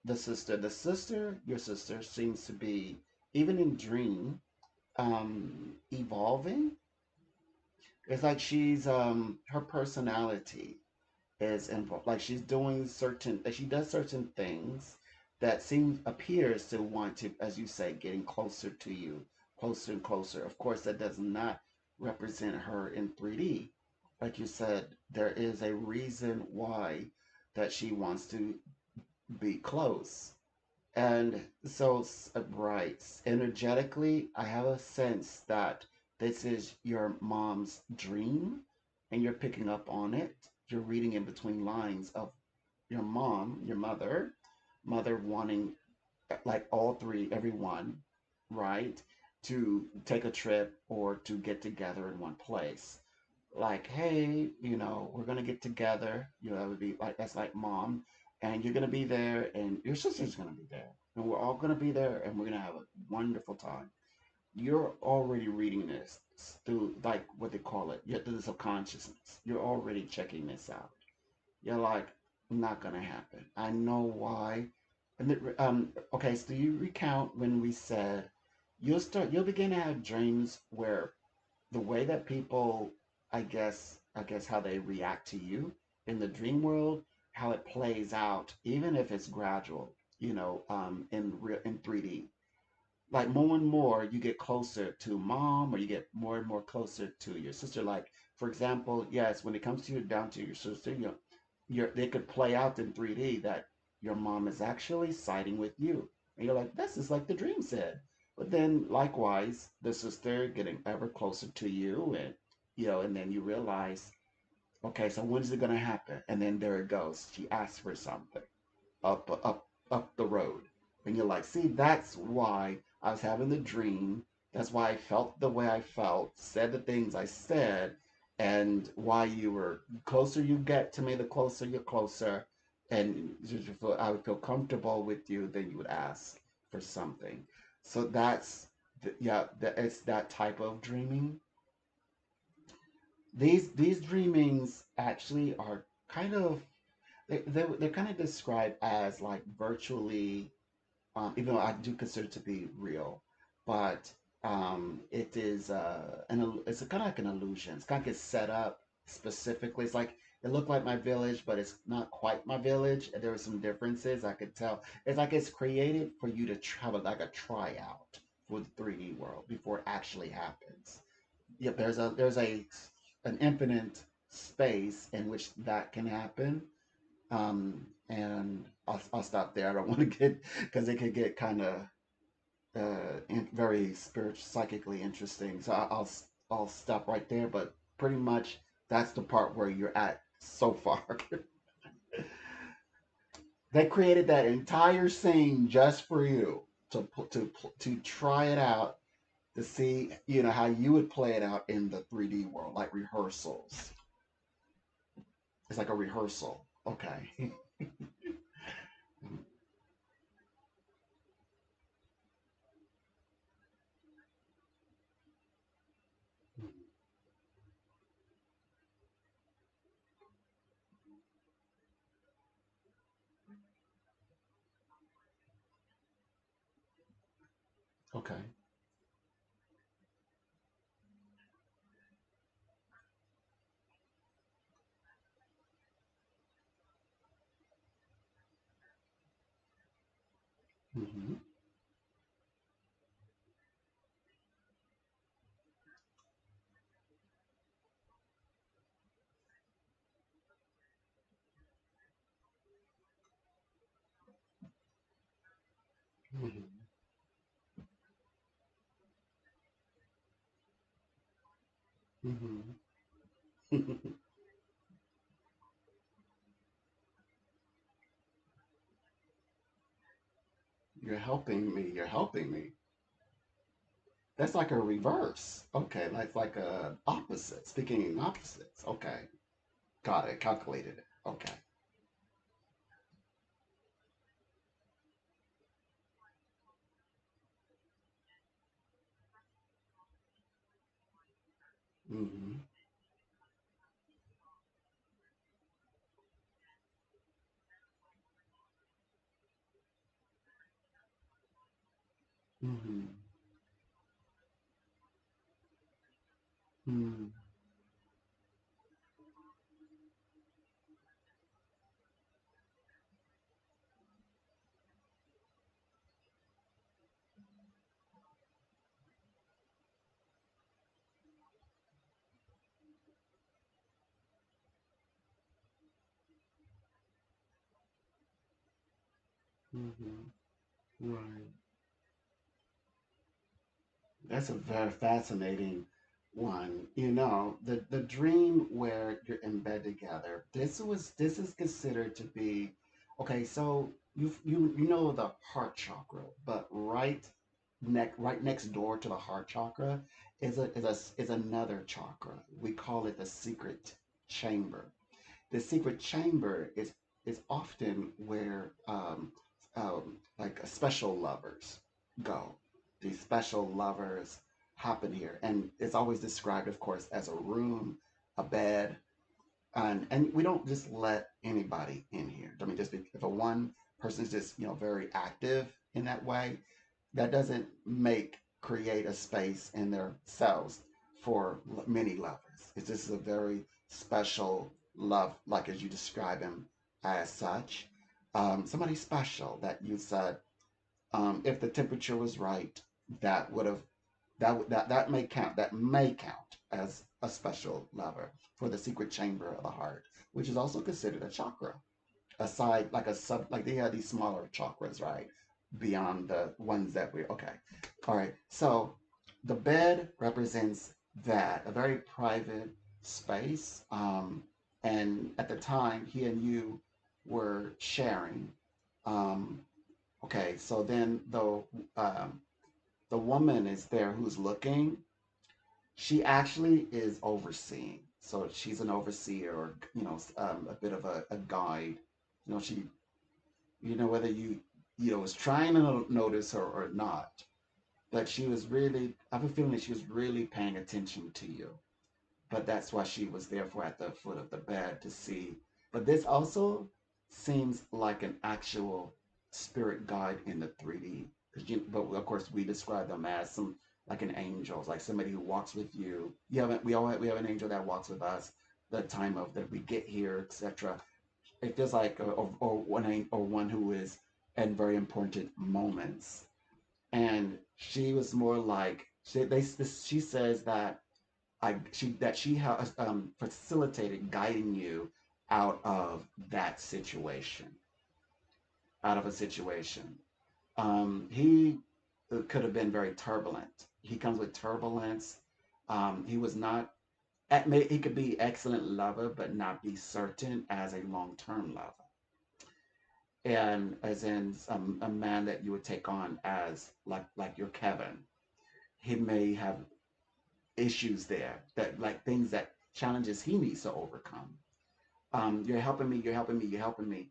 the sister. The sister, your sister, seems to be even in dream evolving. It's like she's her personality is involved. Like she's doing certain, like she does certain things that seems appears to want to, as you say, getting closer to you, closer and closer. Of course, that does not represent her in 3D. Like you said, there is a reason why that she wants to be close. And so, right, energetically, I have a sense that this is your mom's dream, and you're picking up on it. You're reading in between lines of your mom, your mother wanting like all three, everyone, right, to take a trip or to get together in one place. Like, hey, we're gonna get together. That would be like that's like mom, and you're gonna be there, and your sister's gonna be there, and we're all gonna be there, and we're gonna have a wonderful time. You're already reading this through like what they call it, through the subconsciousness. You're already checking this out. You're like, not gonna happen. I know why. And okay, so you recount when we said you'll begin to have dreams where the way that people, I guess how they react to you in the dream world, how it plays out, even if it's gradual, in 3D. Like more and more you get closer to mom, or you get more and more closer to your sister. Like, for example, yes, when it comes to you down to your sister, they could play out in 3D that your mom is actually siding with you. And you're like, this is like the dream said. But then likewise, the sister getting ever closer to you, and and then you realize, okay, so when is it gonna happen? And then there it goes. She asks for something up the road. And you're like, see, that's why I was having the dream. That's why I felt the way I felt, said the things I said, and why you were closer you get to me, the closer you're closer. And I would feel comfortable with you, then you would ask for something. So yeah, it's that type of dreaming. These dreamings actually are kind of they're kind of described as like virtually, even though I do consider it to be real, but it is it's kind of like an illusion. It's kind of like it's set up specifically. It's like it looked like my village, but it's not quite my village. There were some differences I could tell. It's like it's created for you to have like a tryout for the 3D world before it actually happens. Yep, there's a an infinite space in which that can happen. And I'll stop there. I don't want to get because it could get kind of very spiritual, psychically interesting. So I'll stop right there. But pretty much that's the part where you're at so far. They created that entire scene just for you to try it out, to see how you would play it out in the 3D world, like rehearsals. It's like a rehearsal. Okay. Okay. Hmm. Mhm. Mhm. You're helping me. You're helping me. That's like a reverse. Okay, that's like a opposite. Speaking in opposites. Okay, got it. Calculated it. Okay. Mm-hmm. Mm-hmm. Mm-hmm. Mm-hmm. Right. That's a very fascinating one. You know, the dream where you're in bed together. This is considered to be okay. So you know the heart chakra, but right next door to the heart chakra is another chakra. We call it the secret chamber. The secret chamber is often where like special lovers go. These special lovers happen here, and it's always described, of course, as a room, a bed, and we don't just let anybody in here. I mean, just if a one person is just very active in that way, that doesn't make create a space in their cells for many lovers. It's just a very special love, like as you describe him as such. Somebody special that you said, if the temperature was right, that would have that may count. That may count as a special lover for the secret chamber of the heart, which is also considered a chakra aside like a sub like they have these smaller chakras, right, beyond the ones that we okay. All right, so the bed represents that a very private space, and at the time he and you were sharing. um okay, so then the woman is there who's looking. She actually is overseeing, so she's an overseer, or a bit of a guide. She, whether was trying to notice her or not, but she was really, I have a feeling that she was really paying attention to you. But that's why she was there for at the foot of the bed to see. But this also seems like an actual spirit guide in the 3D. But of course we describe them as some like an angel, like somebody who walks with you. We have an angel that walks with us the time of that we get here, etc. It feels like or one who is in very important moments. And she was more like she says that she has facilitated guiding you out of that situation, out of a situation. He could have been very turbulent. He comes with turbulence. He was not. He could be excellent lover, but not be certain as a long term lover, and as in a man that you would take on as like your Kevin. He may have issues there that like things that challenges he needs to overcome. You're helping me, you're helping me, you're helping me.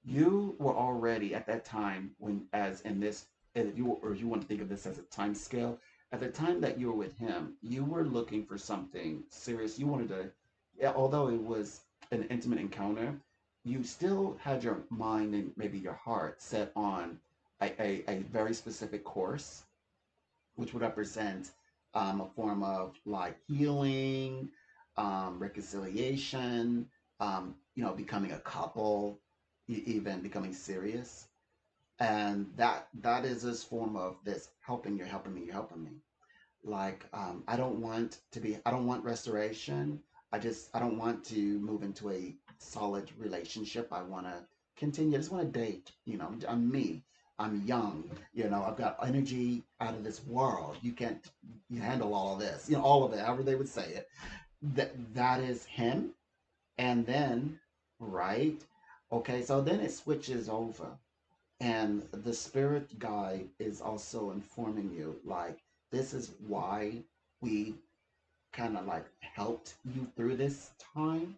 You were already at that time when, as in this, if you or if you want to think of this as a time scale, at the time that you were with him, you were looking for something serious. You wanted to, yeah, although it was an intimate encounter, you still had your mind and maybe your heart set on a very specific course, which would represent a form of like healing, reconciliation, becoming a couple, even becoming serious. And that is this form of this helping, you're helping me, you're helping me. Like, I don't want restoration. I don't want to move into a solid relationship. I want to continue. I just want to date. I'm me. I'm young, I've got energy out of this world. You can't you handle all of this, all of it, however they would say it. That is him. And then, right? Okay, so then it switches over. And the spirit guide is also informing you, like, this is why we kind of like helped you through this time.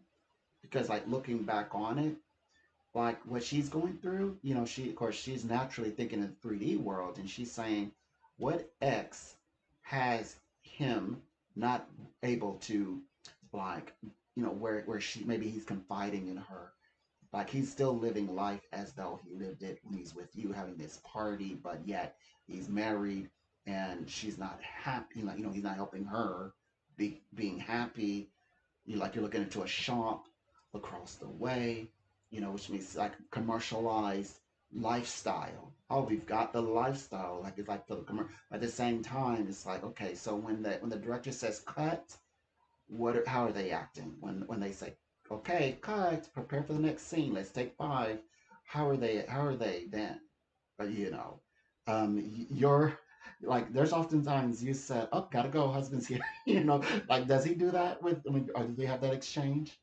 Because, like, looking back on it, like what she's going through, she, of course, she's naturally thinking in the 3D world, and she's saying, what X has him not able to, like, where she, maybe he's confiding in her, like he's still living life as though he lived it when he's with you, having this party, but yet he's married and she's not happy. Like, he's not helping her being happy. You're looking into a shop across the way, which means like commercialized lifestyle. Oh, we've got the lifestyle, like it's like for the commercial. At the same time, it's like, okay, so when the director says cut, how are they acting when they say, okay, cut, prepare for the next scene, let's take five? How are they then? You know, you're like, there's oftentimes you said, oh, gotta go, husband's here. Like, does he do that with, I mean, or do they have that exchange?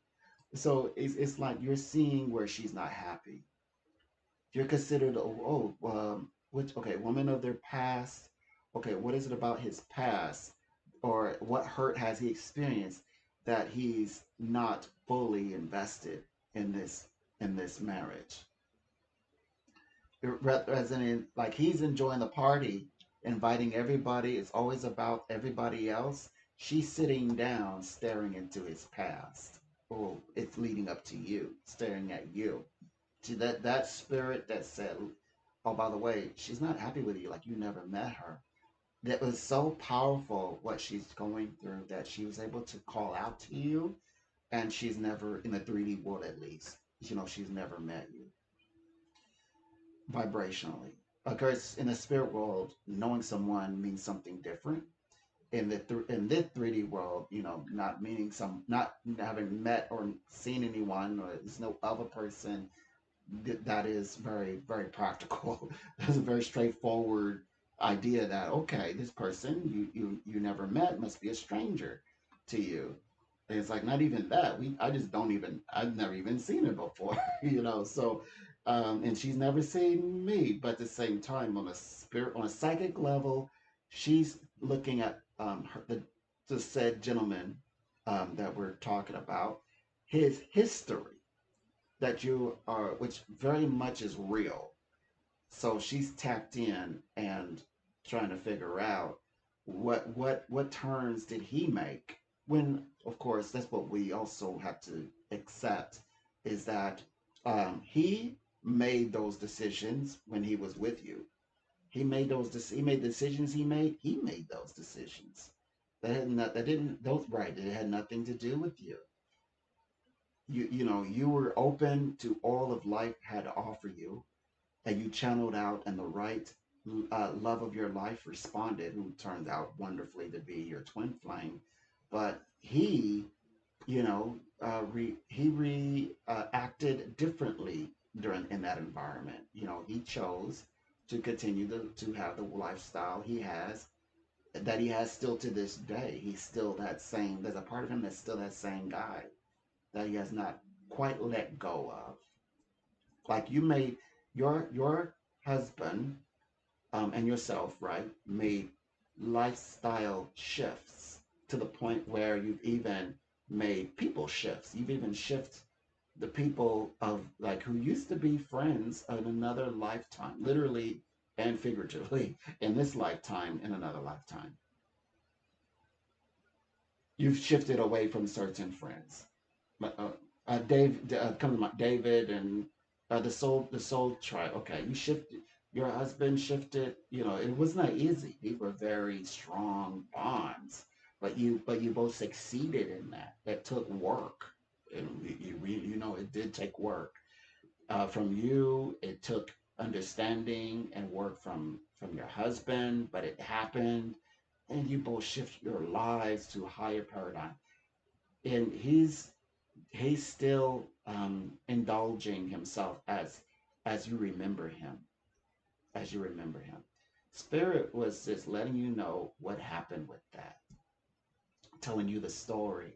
So it's like you're seeing where she's not happy. You're considered, which, okay, woman of their past. Okay, what is it about his past, or what hurt has he experienced that he's not fully invested in this marriage? As in, like, he's enjoying the party, inviting everybody. It's always about everybody else. She's sitting down, staring into his past. Oh, it's leading up to you, staring at you. To that spirit that said, oh, by the way, she's not happy with you, like you never met her. That was so powerful what she's going through, that she was able to call out to you, and she's never, in the 3D world at least, she's never met you vibrationally. Of course, in the spirit world, knowing someone means something different. In this 3D world, not meaning not having met or seen anyone, or there's no other person. That is very, very practical. That's a very straightforward idea that, okay, this person you never met must be a stranger to you. And it's like, not even that. I just don't even, I've never even seen her before, So, and she's never seen me. But at the same time, on a psychic level, she's looking at the said gentleman that we're talking about, his history that you are, which very much is real. So she's tapped in and trying to figure out what turns did he make, when, of course, that's what we also have to accept, is that he made those decisions when he was with you. He made decisions he made those decisions. That didn't those right. It had nothing to do with you. You were open to all of life had to offer you, and you channeled out, and the right love of your life responded, who turns out wonderfully to be your twin flame. But he, acted differently during in that environment. He chose to continue to have the lifestyle he has, that he has still to this day. He's still that same. There's a part of him that's still that same guy that he has not quite let go of. Like, you made your husband, and yourself, right, made lifestyle shifts to the point where you've even made people shifts. You've even shifted the people of, like, who used to be friends in another lifetime, literally and figuratively, in this lifetime, in another lifetime. You've shifted away from certain friends. Come to David and the soul tribe. Okay, you shifted. Your husband shifted. It was not easy. These were very strong bonds, but you both succeeded in that. That took work, and it did take work from you. It took understanding and work from your husband, but it happened, and you both shift your lives to a higher paradigm. And he's still indulging himself as you remember him. as you remember him. Spirit was just letting you know what happened with that, telling you the story.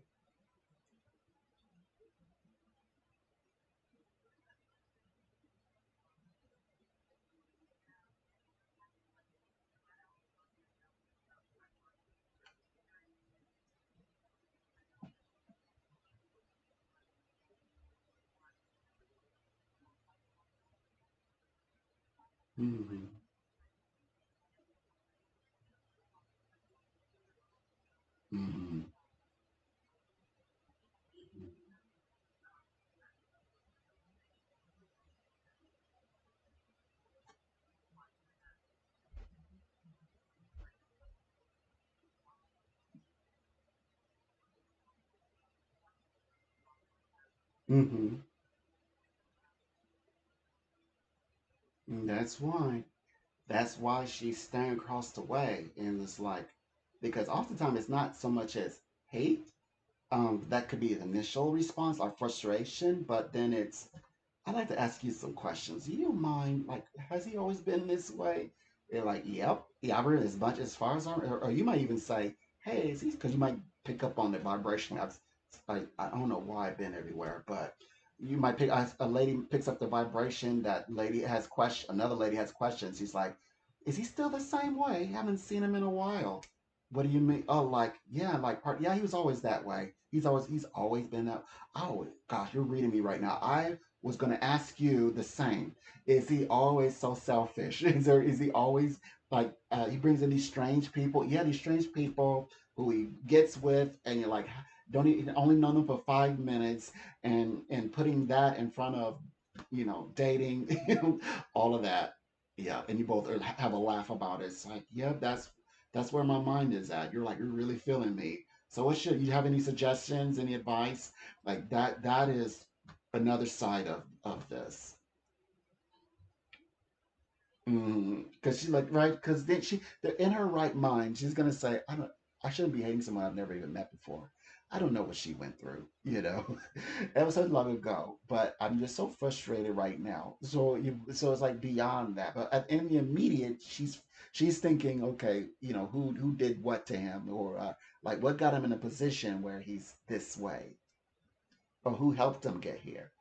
Mm-hmm. Mm-hmm. Mm-hmm. And that's why. That's why she's staring across the way, and it's like, because oftentimes it's not so much as hate. That could be the initial response, like frustration, but then it's, I'd like to ask you some questions. Do you mind, like, has he always been this way? They're like, yep, yeah, I've heard as much as far as I'm, or you might even say, hey, is he, because you might pick up on the vibration. I don't know why I've been everywhere, but you might pick, a lady picks up the vibration, that lady has question, another lady has questions. She's like, is he still the same way? Haven't seen him in a while. What do you mean? Oh, like, yeah, like, yeah, he was always that way. He's always been that. Oh, gosh, you're reading me right now. I was going to ask you the same. Is he always so selfish? Is he always like, he brings in these strange people? Yeah, these strange people who he gets with, and you're like, don't even only know them for 5 minutes, and putting that in front of, dating, all of that. Yeah, and you both have a laugh about it. It's like, yeah, that's where my mind is at. You're like, you're really feeling me. So what should you have any suggestions, any advice? Like that is another side of this. Because she like, right, because then they're in her right mind, she's gonna say, I shouldn't be hating someone I've never even met before. I don't know what she went through, that was so long ago, but I'm just so frustrated right now. So it's like beyond that, but in the immediate, she's thinking, okay, who did what to him, or like what got him in a position where he's this way, or who helped him get here.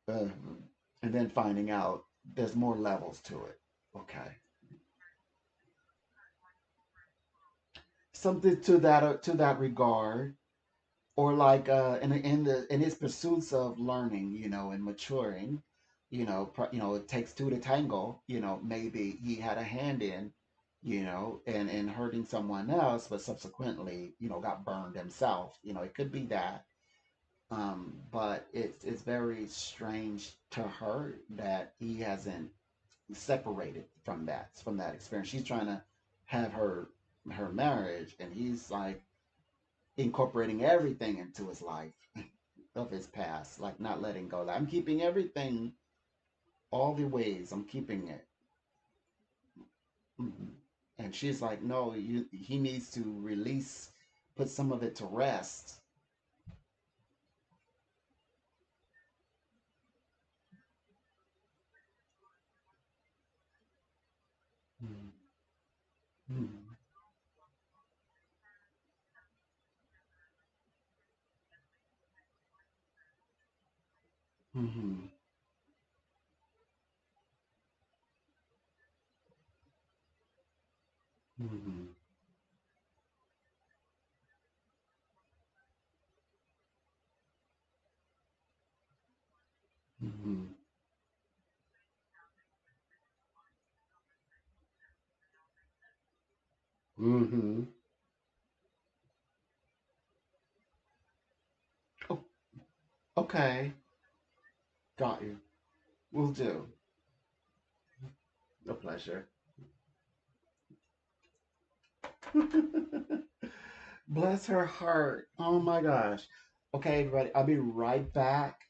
And then finding out there's more levels to it. Okay, something to that regard, or like, in his pursuits of learning, and maturing, it takes two to tangle. Maybe he had a hand in, and hurting someone else, but subsequently, got burned himself. It could be that. But it's very strange to her that he hasn't separated from that experience. She's trying to have her marriage, and he's like incorporating everything into his life of his past, like not letting go. Like, I'm keeping everything, all the ways. I'm keeping it. Mhm. And she's like, no, he needs to release, put some of it to rest. Mhm. Mhm. Mhm. Mhm. Mhm. Mhm. Oh, okay, got you. Will do. A pleasure. Bless her heart. Oh my gosh. Okay, everybody, I'll be right back.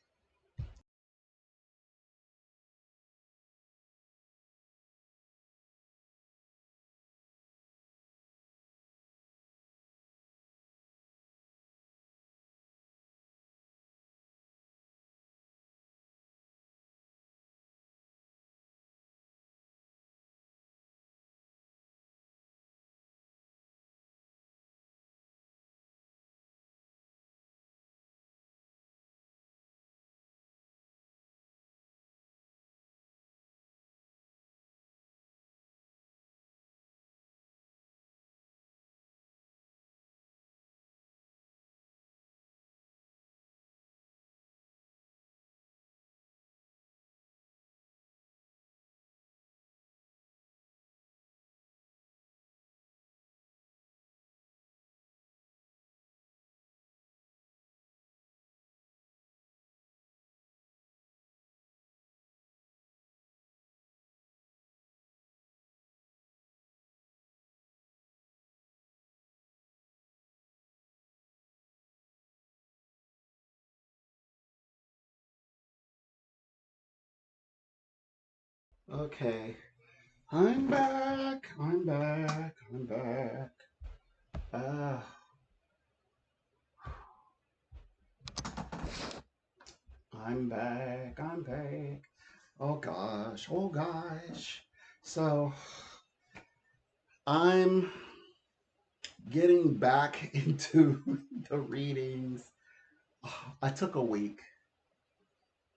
Okay. I'm back. I'm back. I'm back. Uh, I'm back. I'm back. Oh gosh. Oh gosh. So I'm getting back into the readings. I took a week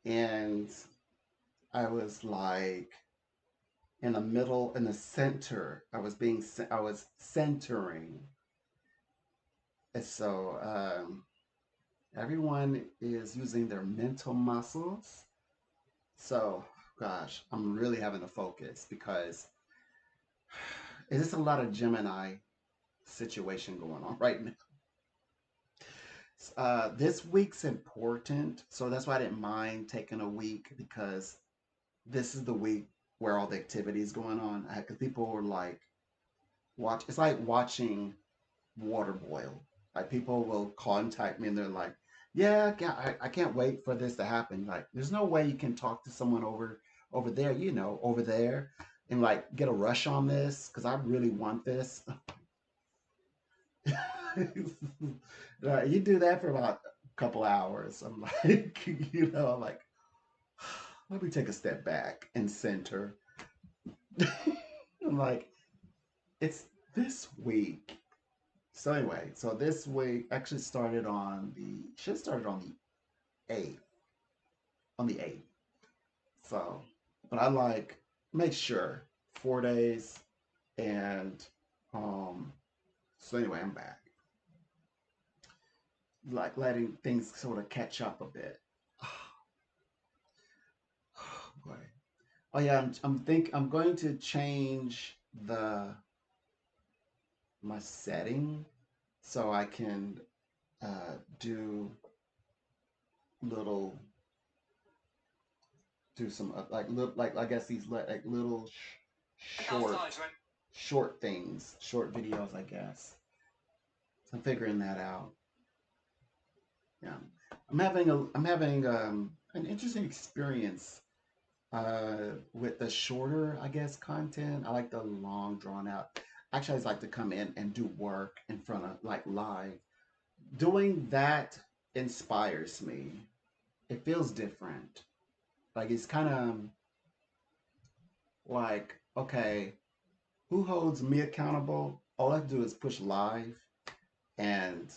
and I was like in the middle, in the center. I was centering. And so everyone is using their mental muscles. So, gosh, I'm really having to focus because it's just a lot of Gemini situation going on right now. This week's important, so that's why I didn't mind taking a week because this is the week where all the activity is going on. Because people were like, watch. It's like watching water boil. Like people will contact me and they're like, "Yeah, I can't wait for this to happen." Like, there's no way you can talk to someone over there, over there, and like get a rush on this because I really want this. You do that for about a couple hours. I'm like, I'm like, let me take a step back and center. I'm like, it's this week. So anyway, so this week actually should started on the 8th, on the 8th. So, but I like make sure 4 days and um so anyway, I'm back. Like letting things sort of catch up a bit. Oh boy. Oh yeah, I'm going to change the my setting so I can do little do some like I guess these like little short short things, short videos, I guess. So I'm figuring that out. Yeah, I'm having an interesting experience with the shorter, I guess, content. I like the long, drawn out. Actually, I just like to come in and do work in front of like live. Doing that inspires me. It feels different. Like it's kind of like, okay, who holds me accountable? All I have to do is push live, and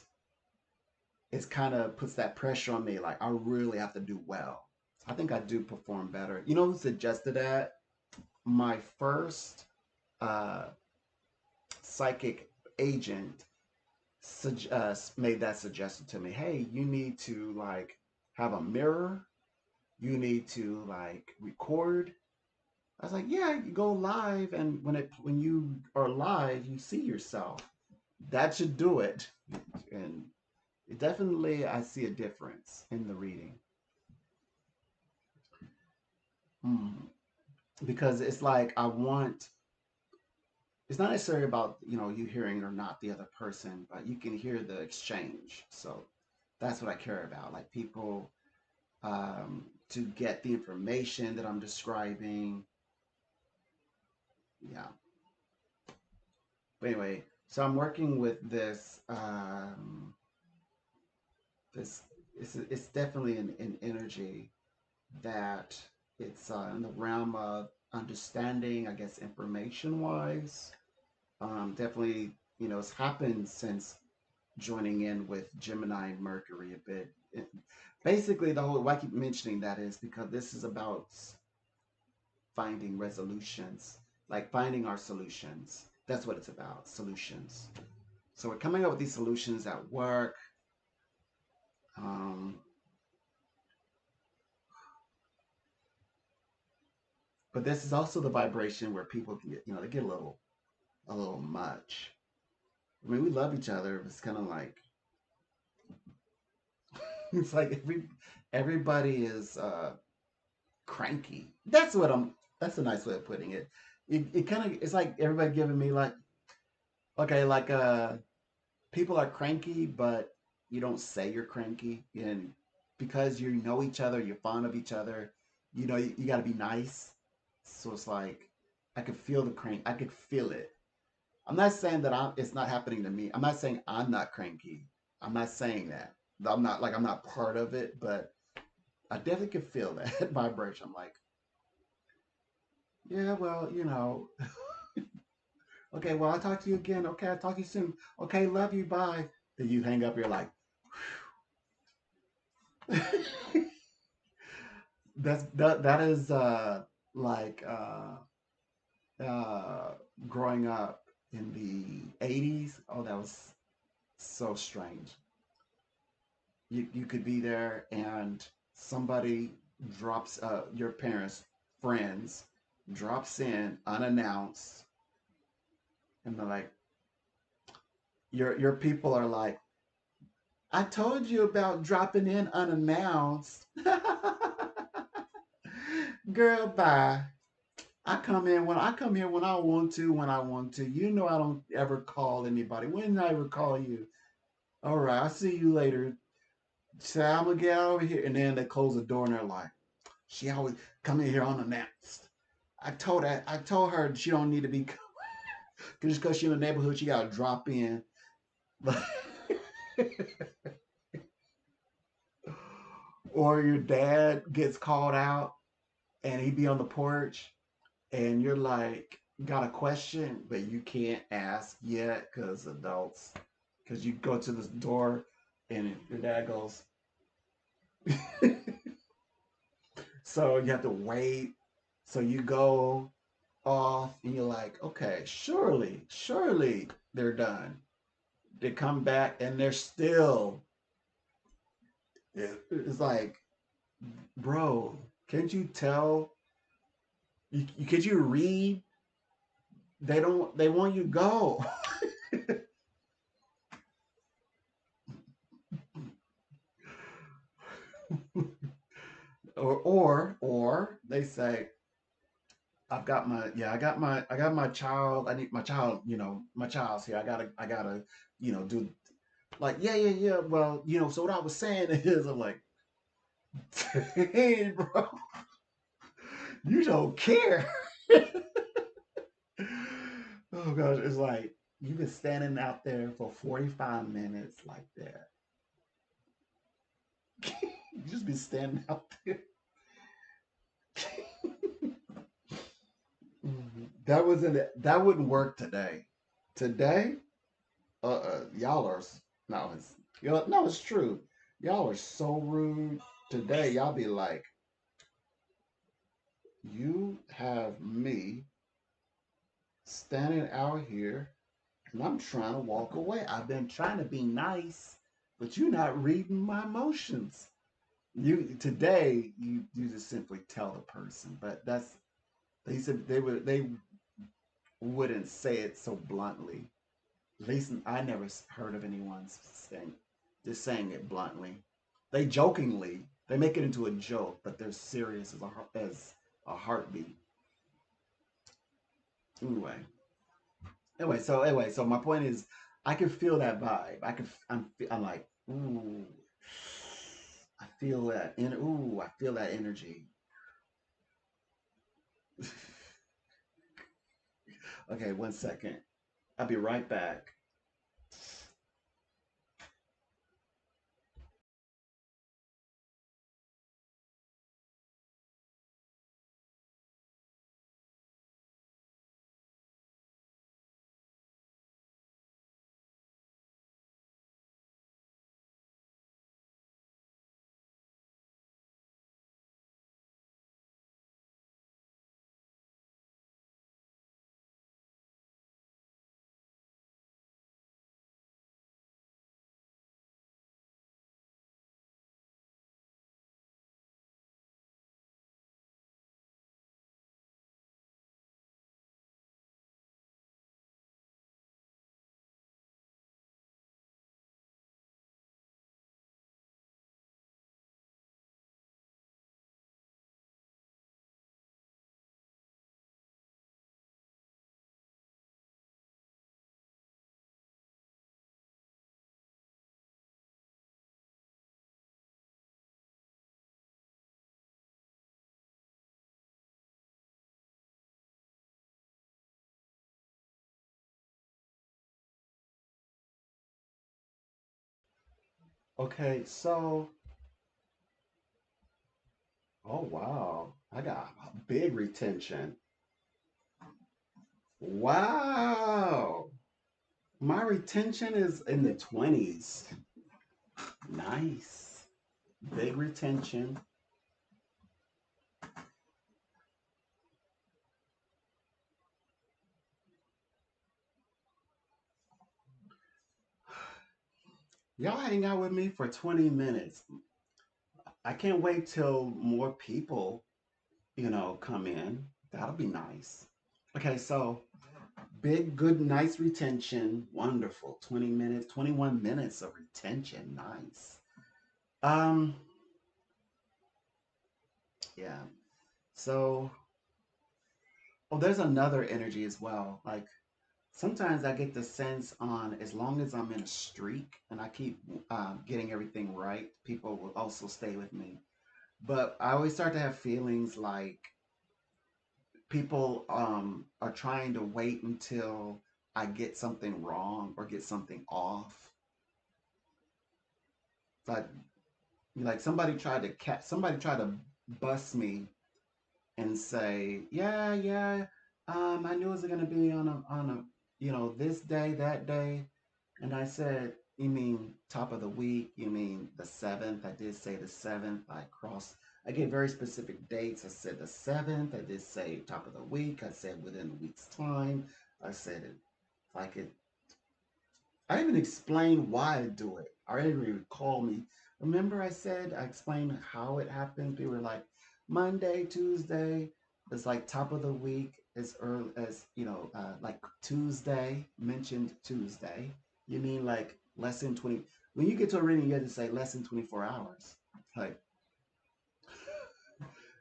it's kind of puts that pressure on me. Like I really have to do well. So I think I do perform better. You know who suggested that? My first uh, psychic agent made that suggestion to me. Hey, you need to like have a mirror. You need to like record. I was like, yeah, you go live, and when you are live, you see yourself. That should do it. And definitely, I see a difference in the reading. Mm. Because it's like I want. It's not necessarily about you hearing or not the other person, but you can hear the exchange. So that's what I care about. Like people to get the information that I'm describing. Yeah. But anyway, so I'm working with this. This it's definitely an energy that it's in the realm of understanding, I guess, information wise. Definitely, it's happened since joining in with Gemini and Mercury a bit. Basically, the whole why I keep mentioning that is because this is about finding resolutions, like finding our solutions. That's what it's about, solutions. So we're coming up with these solutions at work. Um, but this is also the vibration where people can get, they get a little much. I mean, we love each other. It's kind of like it's like everybody is cranky. That's a nice way of putting it. It kind of it's like everybody giving me like okay, like people are cranky, but you don't say you're cranky, and because you know each other, you're fond of each other. You got to be nice. So it's like I could feel the crank. I could feel it. I'm not saying that it's not happening to me. I'm not saying I'm not cranky. I'm not saying that. I'm not part of it, but I definitely could feel that vibration. I'm like, yeah, well, okay, well, I'll talk to you again. Okay, I'll talk to you soon. Okay, love you. Bye. Then you hang up. You're like, that is like uh, growing up in the 80s. Oh, that was so strange. You could be there and somebody drops your parents friends drops in unannounced and they're like your people are like, I told you about dropping in unannounced. Girl, bye. I come here when I want to. You know I don't ever call anybody. When did I ever call you? All right, I'll see you later. Say I'm gonna get over here. And then they close the door and they're like, she always come in here unannounced. I told her she don't need to be just because she in the neighborhood, she gotta drop in. Or your dad gets called out and he be on the porch and you're like got a question but you can't ask yet because adults, because you go to this door and your dad goes so you have to wait, so you go off and you're like, okay, surely they're done. They come back and they're still, it's like, bro, can't you tell, could you read, they want you to go. Or they say, I got my child. I need my child. My child's here. I gotta do like yeah. Well, so what I was saying is, I'm like, hey, bro, you don't care. Oh gosh, it's like you've been standing out there for 45 minutes like that. You just been standing out there. That wasn't it. That wouldn't work today. Today, y'all are no, no, it's true. Y'all are so rude today. Y'all be like, you have me standing out here, and I'm trying to walk away. I've been trying to be nice, but you're not reading my emotions. You just simply tell the person, but they said they wouldn't say it so bluntly. At least I never heard of anyone saying it bluntly. They jokingly they make it into a joke, but they're serious as a heartbeat. Anyway, so my point is, I can feel that vibe. I'm like, ooh, I feel that. Ooh, I feel that energy. Okay, 1 second. I'll be right back. Okay, so oh wow, I got a big retention. Wow. My retention is in the 20s. Nice. Big retention. Y'all hang out with me for 20 minutes. I can't wait till more people, come in. That'll be nice. Okay, so big, good, nice retention. Wonderful. 20 minutes, 21 minutes of retention. Nice. Um, yeah. So, oh, there's another energy as well. Like sometimes I get the sense on as long as I'm in a streak and I keep getting everything right, people will also stay with me. But I always start to have feelings like people are trying to wait until I get something wrong or get something off. Like somebody tried to bust me and say, yeah, yeah, I knew it was gonna be on a this day, that day. And I said, you mean top of the week? You mean the seventh? I did say the seventh. I gave very specific dates. I said the seventh. I did say top of the week. I said within a week's time. I said it like it. I even explained why I do it. I didn't even recall me. Remember, I explained how it happens. People were like, Monday, Tuesday. It's like top of the week as early as like Tuesday. Mentioned Tuesday. You mean like less than 20? When you get to a reading, you have to say less than 24 hours. Like,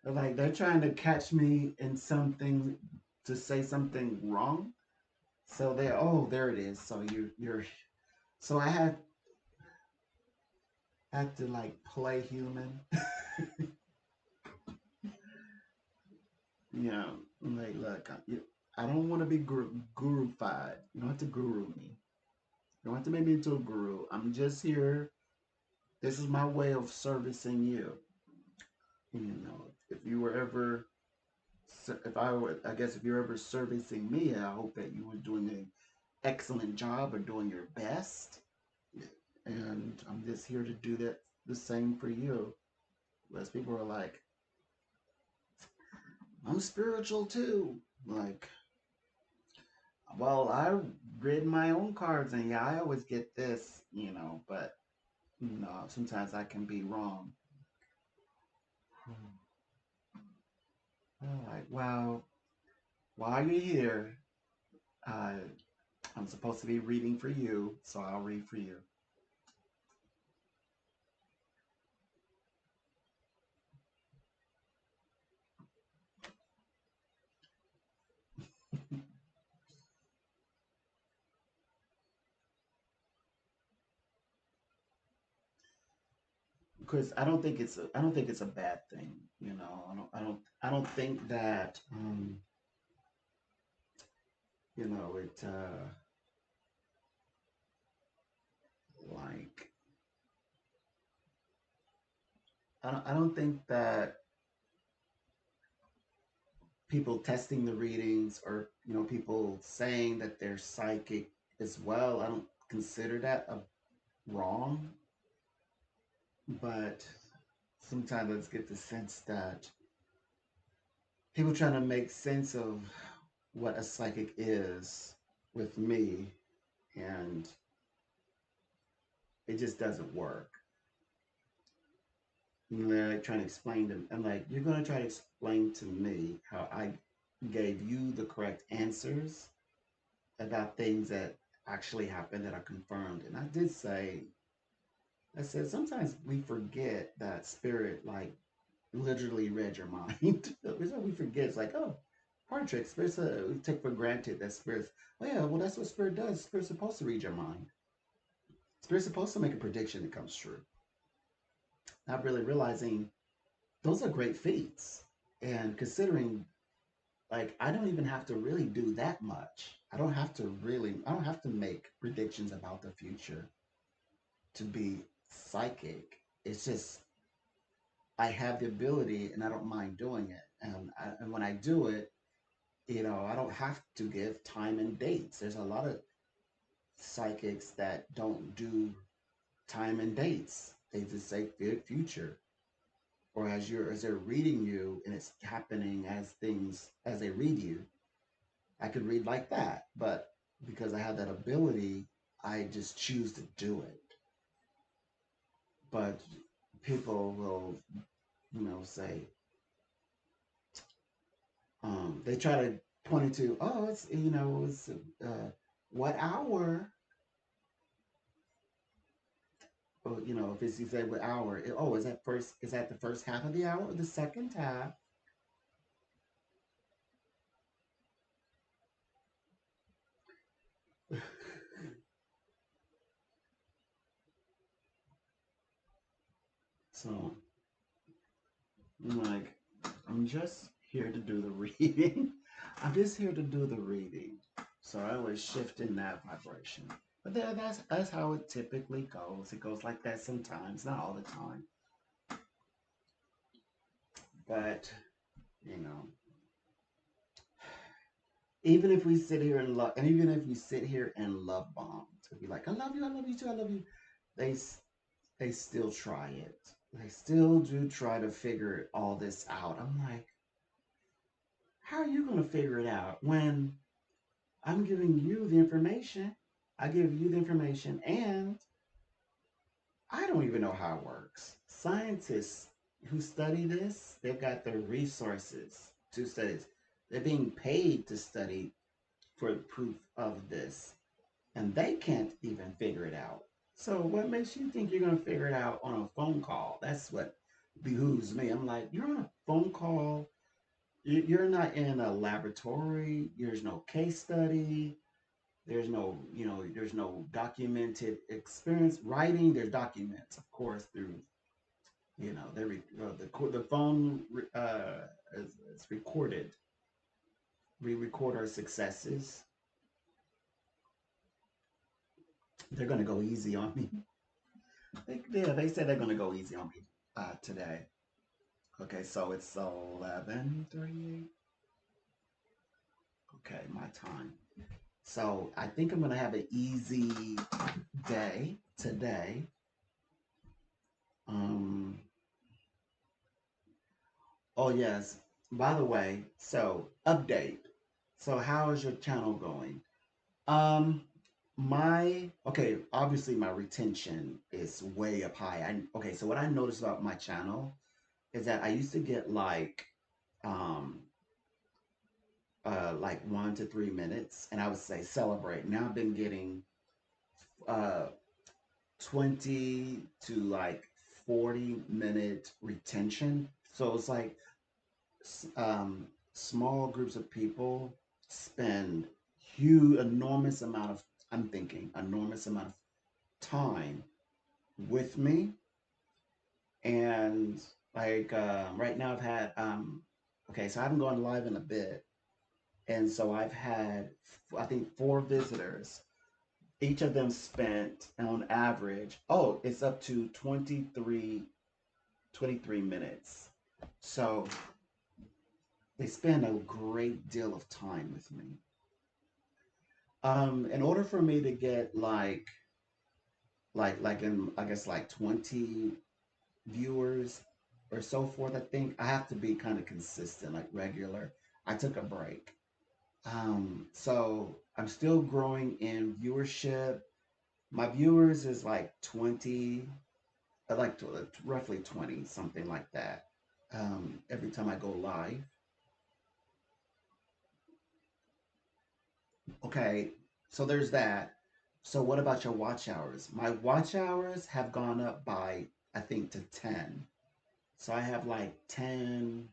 like they're trying to catch me in something to say something wrong. So there it is. So you're so had to like play human. Like look, I don't want to be gurufied. You don't have to guru me. You don't have to make me into a guru. I'm just here. This is my way of servicing you. If you were ever, if I were, I guess if you're ever servicing me, I hope that you were doing an excellent job or doing your best. And I'm just here to do that the same for you. Whereas people are like, I'm spiritual too. Like, well, I read my own cards, and yeah, I always get this, but sometimes I can be wrong. I'm like, well, while you're here, uh, I'm supposed to be reading for you, so I'll read for you. Because I don't think it's a bad thing. I don't think that it like I don't think that people testing the readings or people saying that they're psychic as well. I don't consider that a wrong, but sometimes I just get the sense that people trying to make sense of what a psychic is with me, and it just doesn't work. They're like trying to explain to me. I'm like, you're gonna try to explain to me how I gave you the correct answers about things that actually happened that are confirmed. And I said, sometimes we forget that spirit, like, literally read your mind. We forget. It's like, oh, heart trick. Spirits, we take for granted that spirits, oh, yeah, well, that's what spirit does. Spirit's supposed to read your mind. Spirit's supposed to make a prediction that comes true. Not really realizing those are great feats. And considering, like, I don't even have to really do that much. I don't have to make predictions about the future to be psychic. It's just I have the ability and I don't mind doing it. And when I do it, I don't have to give time and dates. There's a lot of psychics that don't do time and dates. They just say future, or as they're reading you and it's happening as they read you. I could read like that, but because I have that ability, I just choose to do it. But people will, say, they try to point it to, oh, it's what hour? Or, if it's you say what hour? Oh, is that the first half of the hour or the second half? So I'm like, I'm just here to do the reading. I'm just here to do the reading. So I was shifting that vibration. But that's how it typically goes. It goes like that sometimes, not all the time. But, you know, even if we sit here and love, and even if we sit here and love bomb, to be like, I love you too, I love you. They they still try it. They still do try to figure all this out. I'm like, how are you going to figure it out when I'm giving you the information? I give you the information, and I don't even know how it works. Scientists who study this, they've got the resources to study this. They're being paid to study for proof of this, and they can't even figure it out. So, what makes you think you're going to figure it out on a phone call? That's what behooves me. I'm like, you're on a phone call. You're not in a laboratory. There's no case study. There's no documented experience writing. There's documents, of course, through the phone is recorded. We record our successes. They're gonna go easy on me. They said they're gonna go easy on me today. Okay, so it's 11:38. Okay, my time. So I think I'm gonna have an easy day today. Um, Oh yes. By the way, so update. So how is your channel going? Um my okay, obviously my retention is way up high. Okay, so what I noticed about my channel is that I used to get um like 1 to 3 minutes and I would say celebrate. Now I've been getting uh 20 to like 40-minute retention. So it's like small groups of people spend huge, enormous amount of, I'm thinking, enormous amount of time with me. And like right now, I've had, okay, so I haven't gone live in a bit. And so I've had, I think, 4 visitors. Each of them spent on average, oh, it's up to 23 minutes. So they spend a great deal of time with me. In order for me to get like in I guess like 20 viewers or so forth, I think I have to be kind of consistent, like regular. I took a break. So I'm still growing in viewership. My viewers is like 20, roughly 20, something like that. Every time I go live. Okay, so there's that. So what about your watch hours? My watch hours have gone up by, I think, to 10. So I have like 10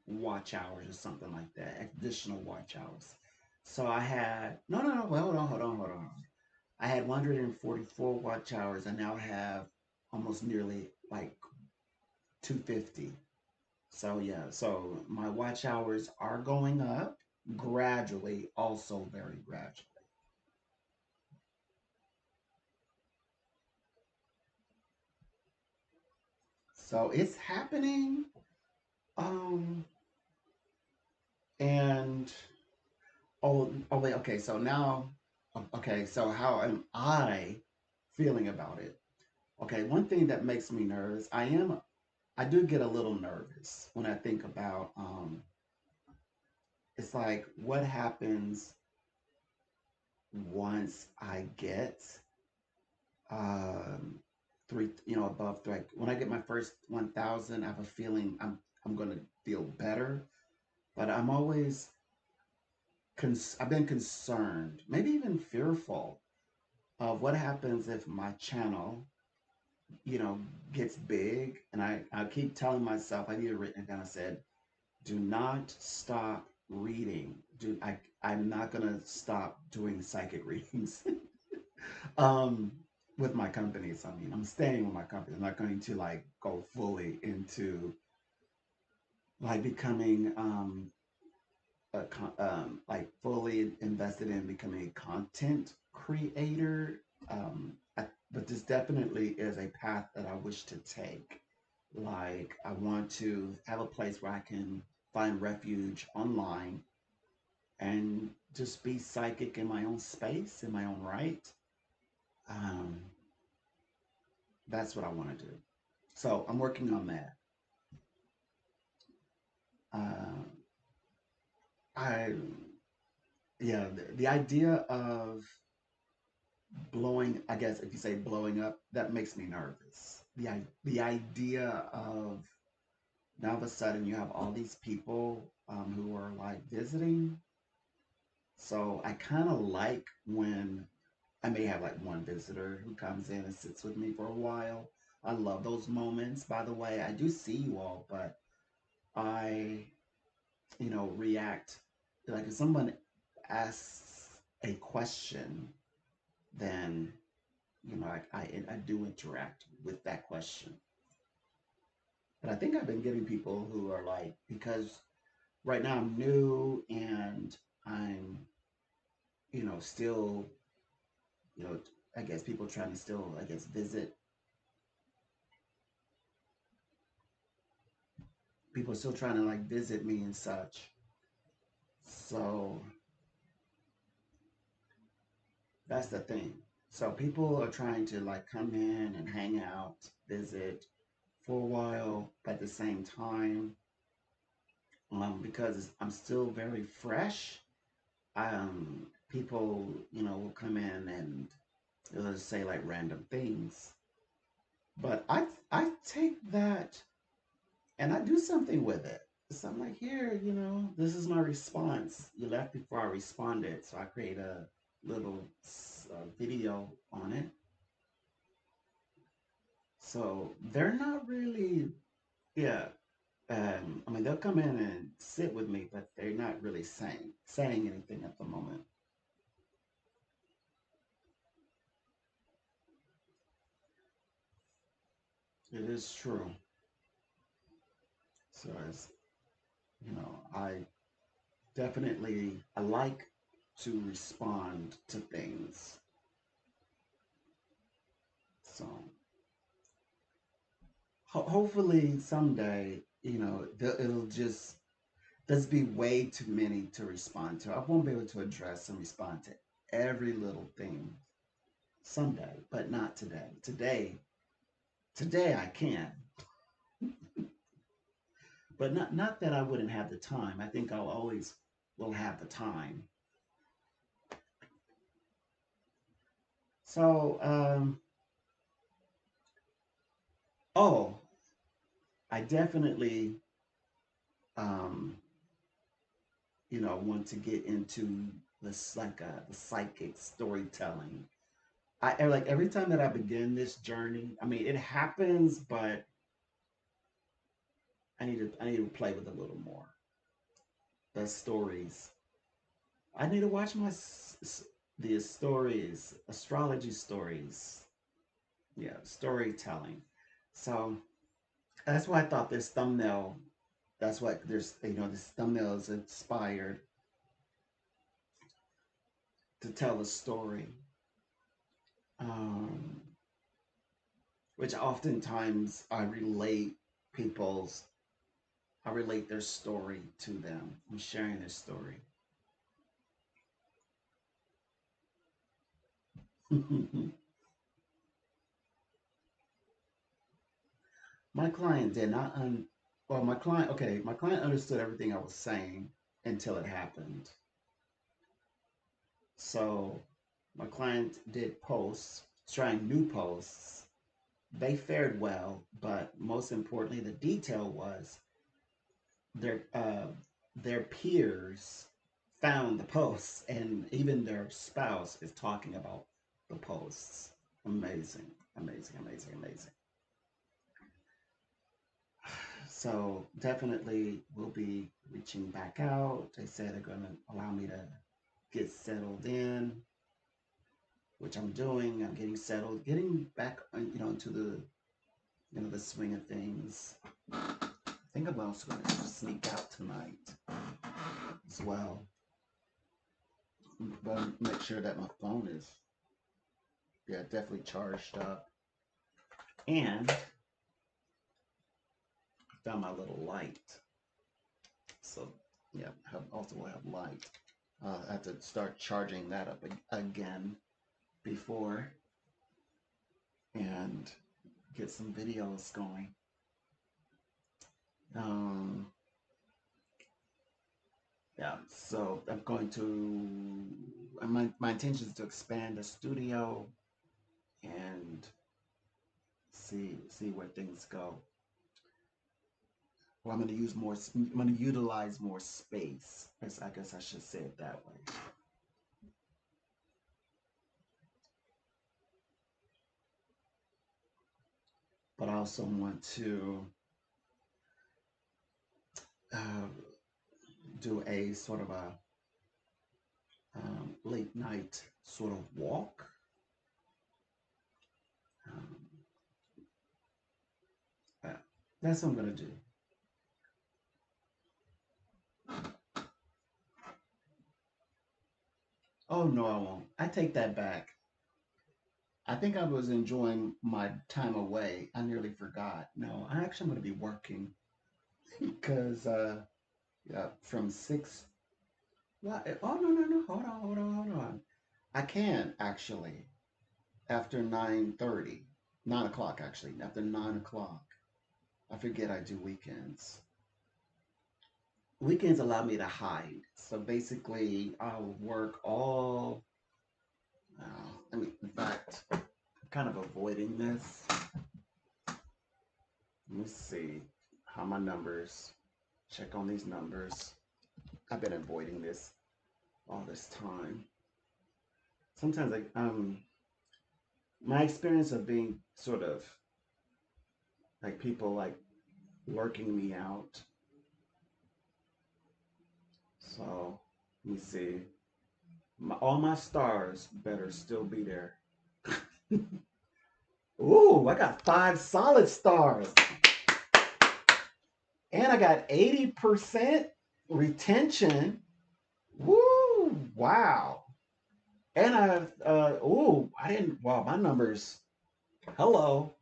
watch hours or something like that, additional watch hours. So I had, no, well, hold on. I had 144 watch hours. I now have almost nearly like 250. So yeah, so my watch hours are going up gradually, also very gradually. So it's happening. Um, and oh wait, okay. So now, okay. So how am I feeling about it? Okay, one thing that makes me nervous, I do get a little nervous when I think about, it's like what happens once I get um three, above like when I get my first 1,000, I have a feeling I'm gonna feel better. But I'm always I've been concerned, maybe even fearful of what happens if my channel, you know, gets big. And I keep telling myself, I need to written it down. I said, do not stop reading. I'm not gonna stop doing psychic readings. um with my companies. I mean, I'm staying with my company. I'm not going to like go fully into like becoming like fully invested in becoming a content creator. But this definitely is a path that I wish to take. Like, I want to have a place where I can find refuge online and just be psychic in my own space, in my own right. Um, that's what I want to do. So I'm working on that. Uh, I, yeah, the idea of blowing, I guess if you say blowing up, that makes me nervous. The idea of now all of a sudden you have all these people who are like visiting. So I kind of like when I may have like one visitor who comes in and sits with me for a while. I love those moments. By the way, I do see you all, but I, react like if someone asks a question, then I do interact with that question. But I think I've been getting people who are like, because right now I'm new and I'm, still, you know, I guess people trying to still, I guess, visit. People are still trying to like visit me and such. So that's the thing. So people are trying to like come in and hang out, visit for a while, but at the same time, because I'm still very fresh, people, will come in and they'll just say like random things. But I take that and I do something with it. So I'm like, here, this is my response. You left before I responded, so I create a little video on it. So they're not really, yeah. I mean, they'll come in and sit with me, but they're not really saying anything at the moment. It is true. So as I definitely I like to respond to things. So hopefully someday, it'll just there's be way too many to respond to. I won't be able to address and respond to every little thing someday, but not today. Today I can, but not that I wouldn't have the time. I think I'll always will have the time. So, oh, I definitely, um, want to get into this like the psychic storytelling. Like every time that I begin this journey, I mean, it happens, but I need to play with it a little more. The stories. I need to watch the stories, astrology stories. Yeah, storytelling. So that's why I thought this thumbnail. That's what there's. This thumbnail is inspired to tell a story, um, which oftentimes I relate. people's, I relate their story to them. I'm sharing their story. My client did not well, my client, okay, my client understood everything I was saying until it happened. So my client did posts, trying new posts. They fared well, but most importantly, the detail was their their peers found the posts, and even their spouse is talking about the posts. Amazing, amazing, amazing, amazing. So definitely we'll be reaching back out. They said they're going to allow me to get settled in, which I'm doing. I'm getting settled, getting back, into the the swing of things. I think I'm also going to sneak out tonight as well, but make sure that my phone is, yeah, definitely charged up. And found my little light. So yeah, also will have light. I have to start charging that up again before and get some videos going. Um, yeah, so I'm going to, my intention is to expand the studio and see where things go. Well, I'm going to use more. I'm going to utilize more space. I guess I should say it that way. But I also want to uh, do a sort of a late night sort of walk. Um, uh, that's what I'm going to do. Oh, no, I won't. I take that back. I think I was enjoying my time away. I nearly forgot. No, I actually am going to be working because yeah, from six. Well, oh no no no! Hold on hold on hold on. I can actually after 9:30, 9 o'clock actually after 9 o'clock. I forget I do weekends. Weekends allow me to hide. So basically, I'll work all. I mean, in fact, I'm kind of avoiding this. Let me see how my numbers. Check on these numbers. I've been avoiding this all this time. Sometimes, like, my experience of being sort of like people like working me out. So let me see. All my stars better still be there. Ooh, I got 5 solid stars. And I got 80% retention. Woo! Wow. And I didn't, wow, my numbers, hello.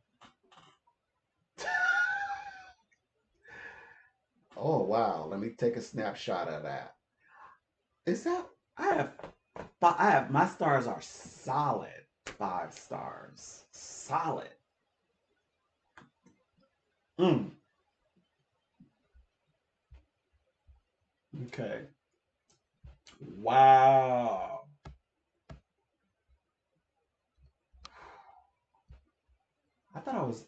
Oh, wow. Let me take a snapshot of that. Is that, I have, my stars are solid 5 stars. Solid. Mm, okay. Wow.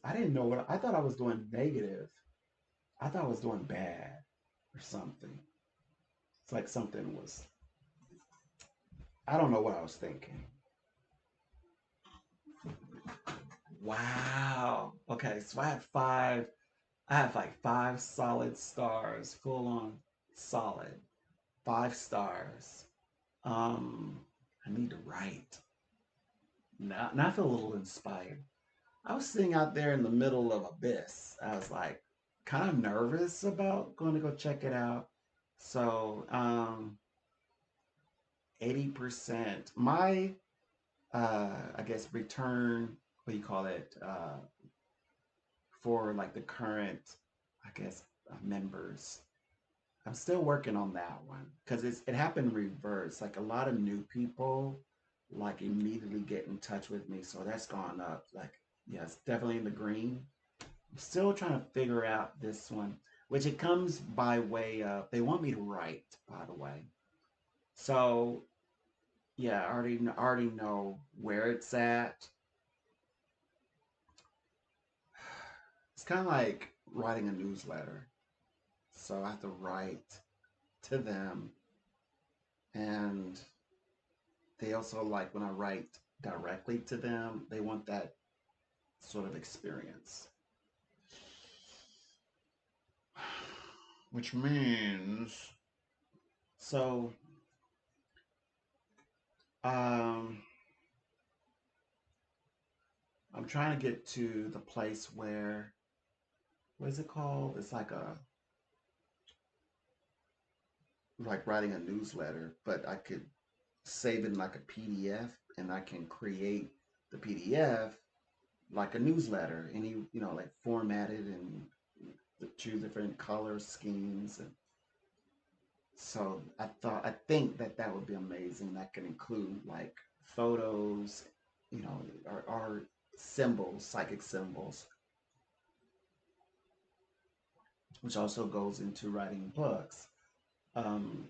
I didn't know I thought I was doing negative. I thought I was doing bad or something. It's like something was, I don't know what I was thinking. Wow. Okay, so I have like 5 solid stars, full on solid. 5 stars. Um, I need to write. Now I feel a little inspired. I was sitting out there in the middle of abyss. I was like kind of nervous about going to go check it out. So 80%. My I guess return, what do you call it? For like the current. I guess, members. I'm still working on that one because it happened reverse. Like a lot of new people, like immediately get in touch with me, so that's gone up. Like, yes, definitely in the green. I'm still trying to figure out this one, which it comes by way of they want me to write, by the way. So yeah, I already know where it's at. It's kind of like writing a newsletter. So I have to write to them, and they also like when I write directly to them, they want that sort of experience. Which means, so um, I'm trying to get to the place where, what is it called? It's like writing a newsletter, but I could save it in like a PDF, and I can create the PDF like a newsletter, like formatted and choose different color schemes. And so I think that would be amazing. That can include like photos, or symbols, psychic symbols, which also goes into writing books. Um,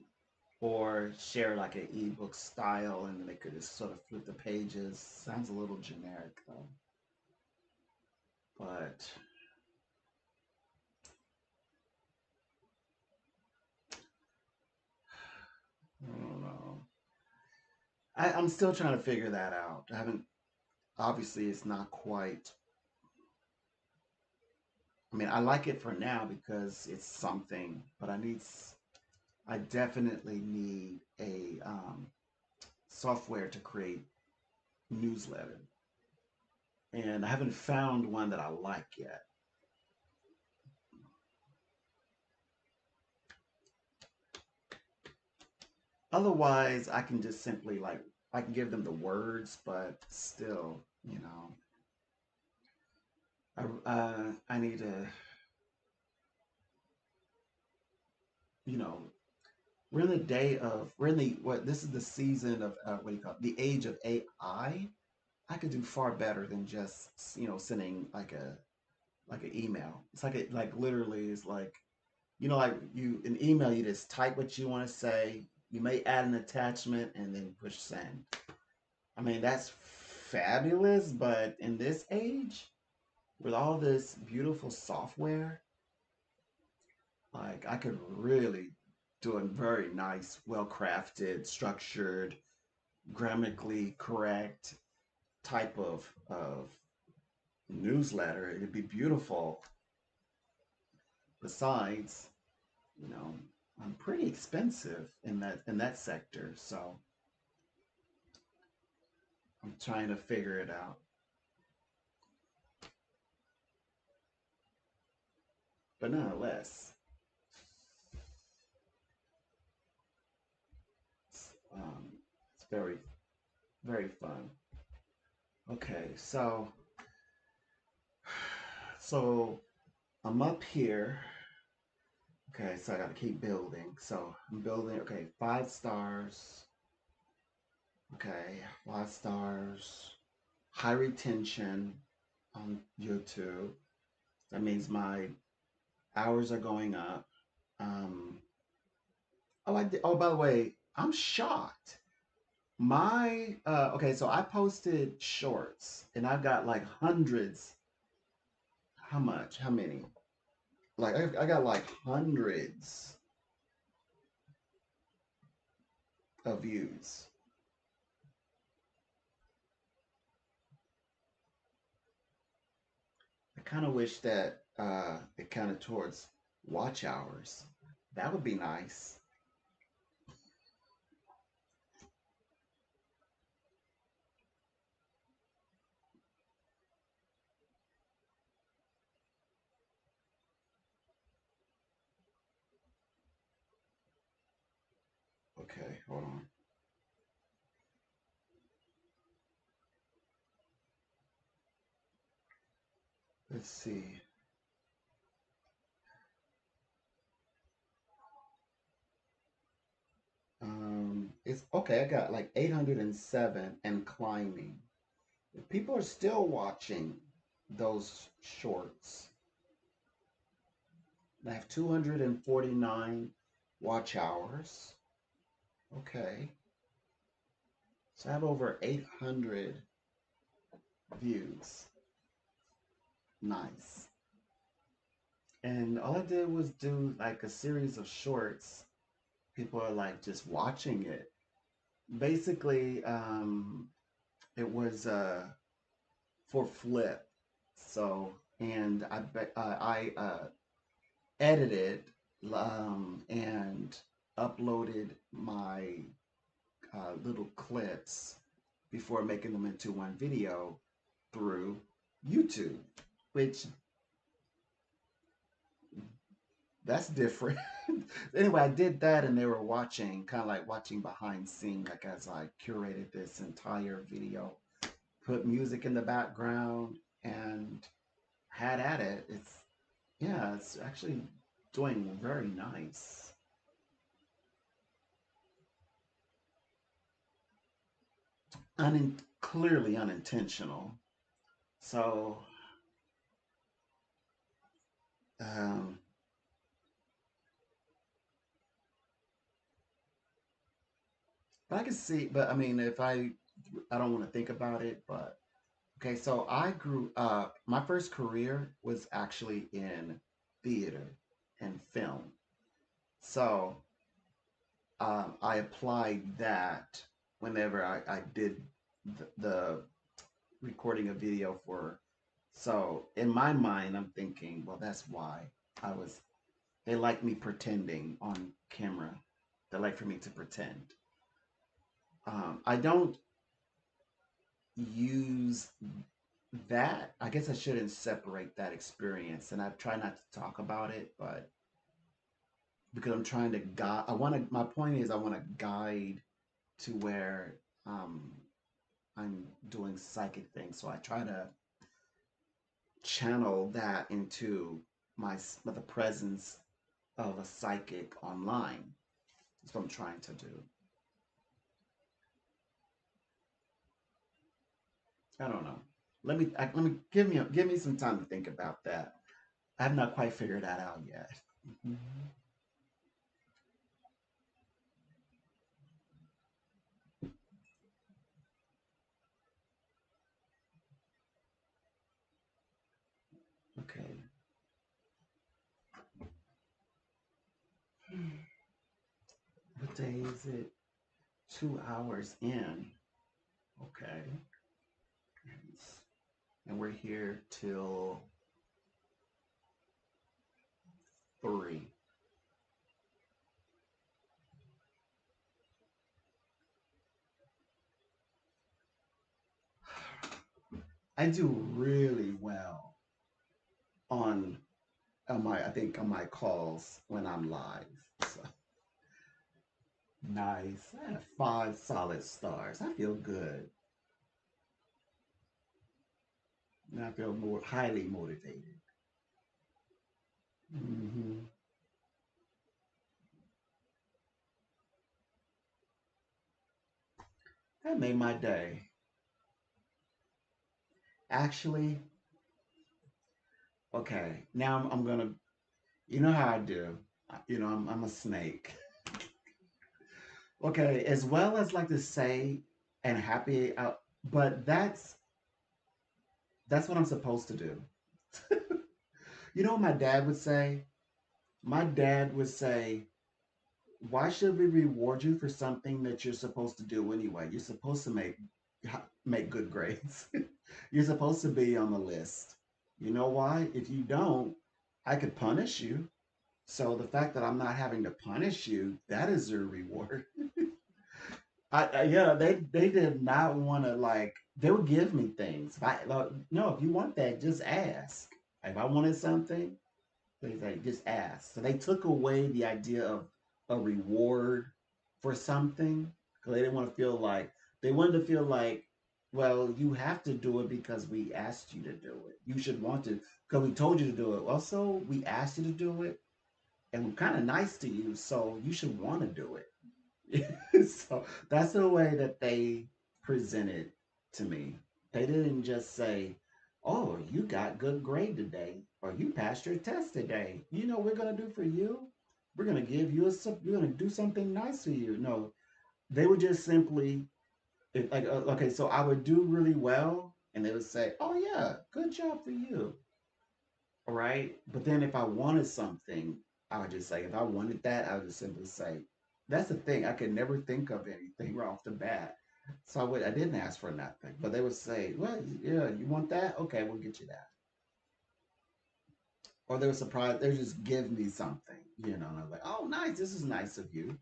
or share like an ebook style, and they could just sort of flip the pages. Sounds a little generic though, but I don't know. I'm still trying to figure that out. I haven't, obviously, it's not quite. I mean, I like it for now because it's something, but I definitely need a software to create newsletter, and I haven't found one that I like yet. Otherwise, I can just simply like I can give them the words, but still, I need to, you know, we're in the day of we're in the what this is the season of what do you call it? The age of AI. I could do far better than just sending like an email. It's like it like literally is like like you an email, you just type what you want to say. You may add an attachment and then push send. I mean, that's fabulous, but in this age, with all this beautiful software, like I could really do a very nice, well crafted, structured, grammatically correct type of newsletter. It'd be beautiful. Besides, you know, I'm pretty expensive in that sector, so I'm trying to figure it out. But nonetheless, um, it's very, very fun. Okay, so I'm up here. Okay, so I got to keep building. So I'm building. Okay, 5 stars. Okay, 5 stars. High retention on YouTube. That means my hours are going up. Um, oh, by the way, I'm shocked. Okay, so I posted shorts and I've got like hundreds. How much? How many? Like I got like hundreds of views. I kind of wish that it counted towards watch hours. That would be nice. Okay, hold on. Let's see. it's okay. I got like 807 and climbing. People are still watching those shorts. I have 249 watch hours. Okay. So I have over 800 views. Nice. And all I did was do like a series of shorts. People are like just watching it. Basically, it was for Flip. So, and I edited and uploaded my little clips before making them into one video through YouTube, which that's different. Anyway, I did that and they were watching, kind of like watching behind scene, like as I curated this entire video, put music in the background and had at it. Yeah, it's actually doing very nice. Clearly unintentional. So, um, but I can see, but I mean, I don't want to think about it, but okay, so I grew up, my first career was actually in theater and film. So I applied that whenever I did the recording a video for. So in my mind, I'm thinking, well, that's why I was, they like me pretending on camera. They like for me to pretend. I don't use that. I guess I shouldn't separate that experience, and I try not to talk about it, but because I'm trying to guide, I want to. My point is, I want to guide to where um, I'm doing psychic things, so I try to channel that into the presence of a psychic online. That's what I'm trying to do. I don't know. Let me give me some time to think about that. I have not quite figured that out yet. Mhm. Okay. What day is it? 2 hours in. Okay. And we're here till 3. I do really well on I think on my calls when I'm live. So nice. I have 5 solid stars. I feel good. And I feel more highly motivated. Hmm. That made my day. Actually, okay. Now I'm gonna. You know how I do. You know I'm a snake. Okay, as well as like to say and happy out, but that's what I'm supposed to do. You know what my dad would say? My dad would say, "Why should we reward you for something that you're supposed to do anyway? You're supposed to make good grades. You're supposed to be on the list. You know why? If you don't, I could punish you. So the fact that I'm not having to punish you, that is your reward." Yeah, they did not want to like. They would give me things. If I like, no, if you want that, just ask. If I wanted something, they say just ask. So they took away the idea of a reward for something because they didn't want to feel like they wanted to feel like, well, you have to do it because we asked you to do it. You should want to because we told you to do it. Also, we asked you to do it, and we're kind of nice to you, so you should want to do it. So that's the way that they presented to me. They didn't just say, "Oh, you got good grade today," or "You passed your test today." You know, we're gonna do for you. We're gonna give you we're gonna do something nice for you. No, they would just simply, like, okay, so I would do really well, and they would say, "Oh yeah, good job for you." All right. But then if I wanted something, I would just say, if I wanted that, I would just simply say, that's the thing. I could never think of anything right off the bat. So I didn't ask for nothing. But they would say, well, yeah, you want that? Okay, we'll get you that. Or they were surprised. They would just give me something, and I was like, oh, nice. This is nice of you.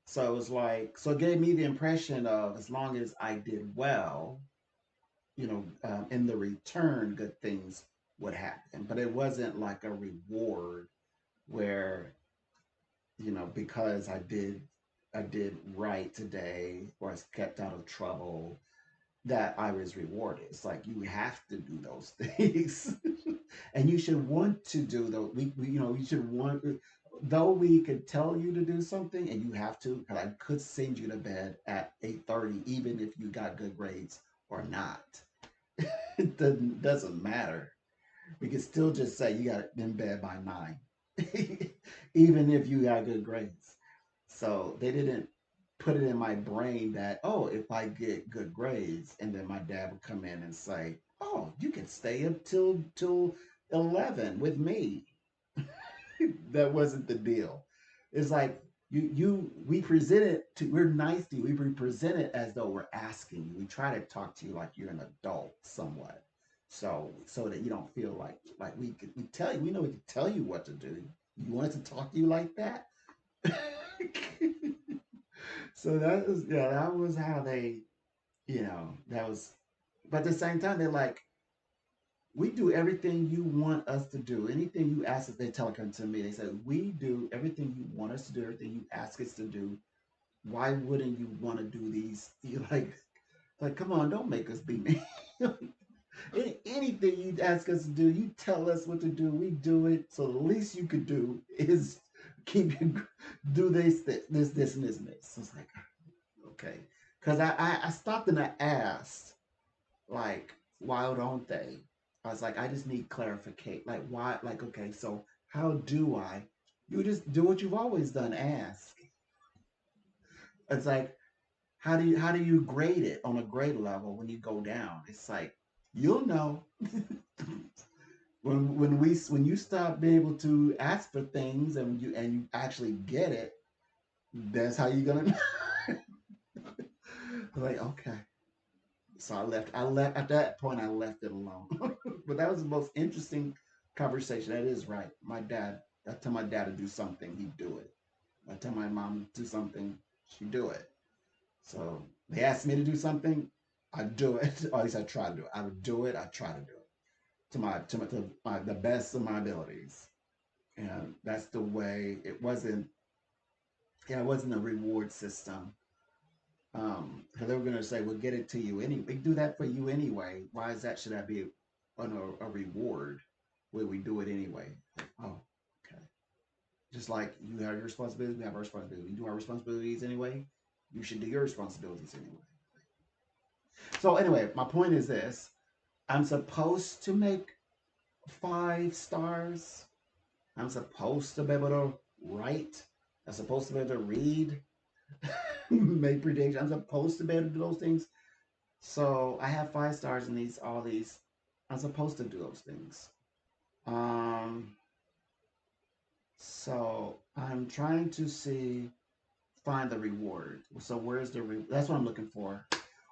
So it was like, so it gave me the impression of as long as I did well, in the return, good things would happen. But it wasn't like a reward where because I did right today or I was kept out of trouble that I was rewarded. It's like you have to do those things, and you should want to do those. You should want. Though we could tell you to do something and you have to, because I could send you to bed at 8:30, even if you got good grades or not. It doesn't matter. We can still just say you got in bed by 9, even if you got good grades. So they didn't put it in my brain that, oh, if I get good grades, and then my dad would come in and say, oh, you can stay up till 11 with me. That wasn't the deal. It's like we present it to we're nice to you. We present it as though we're asking you. We try to talk to you like you're an adult somewhat. So that you don't feel like we know we can tell you what to do. You want us to talk to you like that? So that was how they, that was, but at the same time they're like, we do everything you want us to do. Anything you ask us, they tell it to me. They said, we do everything you want us to do, everything you ask us to do. Why wouldn't you want to do these? You like, come on, don't make us be me. Anything you ask us to do, you tell us what to do, we do it. So the least you could do is keep do this, and this, and this. So it's like, okay. Because I stopped and I asked, like, why don't they? I was like, I just need clarification. Like, why? Like, okay, so how do I? You just do what you've always done. Ask. It's like, how do you grade it on a grade level when you go down? It's like you'll know when you stop being able to ask for things and you actually get it. That's how you're gonna. Like, okay. So I left at that point. I left it alone. But that was the most interesting conversation. That is right. My dad. I tell my dad to do something, he'd do it. I tell my mom to do something, she'd do it. So they asked me to do something, I do it. Or at least I try to do it. I would do it. I try to do it to the best of my abilities. And that's the way it wasn't. Yeah, it wasn't a reward system. Because they were going to say, "We'll get it to you anyway. We do that for you anyway. Why is that? Should that be a reward where we do it anyway?" Oh, okay. Just like you have your responsibilities, we have our responsibilities. We do our responsibilities anyway. You should do your responsibilities anyway. So anyway, my point is this: I'm supposed to make 5 stars. I'm supposed to be able to write. I'm supposed to be able to read, make predictions. I'm supposed to be able to do those things. So I have 5 stars in all these. I'm supposed to do those things. Um, so I'm trying to find the reward. So where's that's what I'm looking for.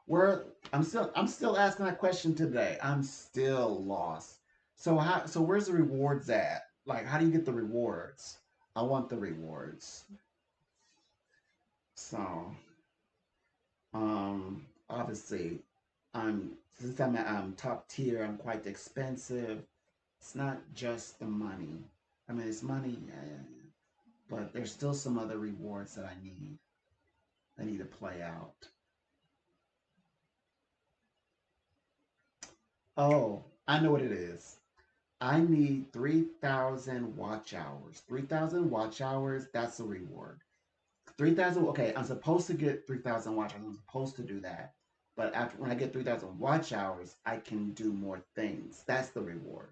Where I'm still asking that question today. I'm still lost. So where's the rewards at? Like, how do you get the rewards? I want the rewards. So obviously, since I'm top tier, I'm quite expensive. It's not just the money. I mean, it's money, yeah, yeah, yeah. But there's still some other rewards that I need. I need to play out. Oh, I know what it is. I need 3,000 watch hours. 3,000 watch hours, that's a reward. 3,000. Okay, I'm supposed to get 3,000 watch hours. I'm supposed to do that. But after when I get 3,000 watch hours, I can do more things. That's the reward.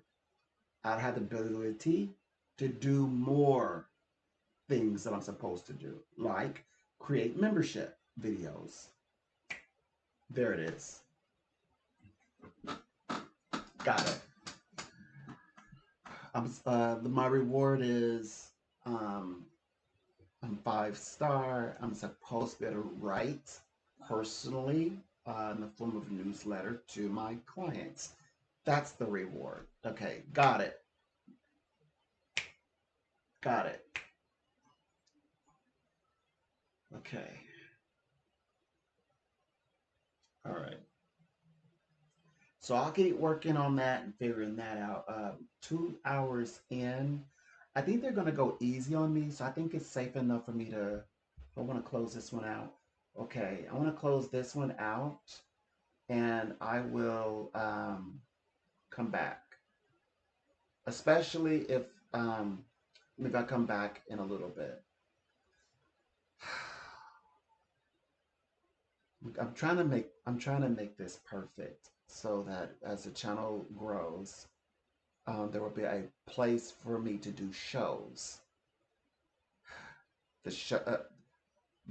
I'd have the ability to do more things that I'm supposed to do, like create membership videos. There it is. Got it. My reward is um, I'm 5 star. I'm supposed to be able to write personally in the form of a newsletter to my clients. That's the reward. Okay, got it. Got it. Okay. All right. So I'll get working on that and figuring that out. 2 hours in, I think they're gonna go easy on me. So I think it's safe enough for me to. I want to close this one out. Okay, I want to close this one out, and I will come back, especially if I come back in a little bit. I'm trying to make this perfect so that as the channel grows, there will be a place for me to do shows. The show,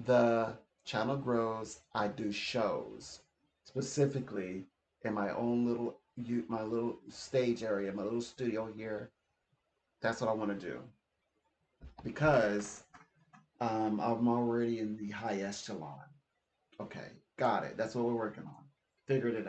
the channel grows. I do shows specifically in my own my little stage area, my little studio here. That's what I want to do because I'm already in the high echelon. Okay, got it. That's what we're working on. Figured it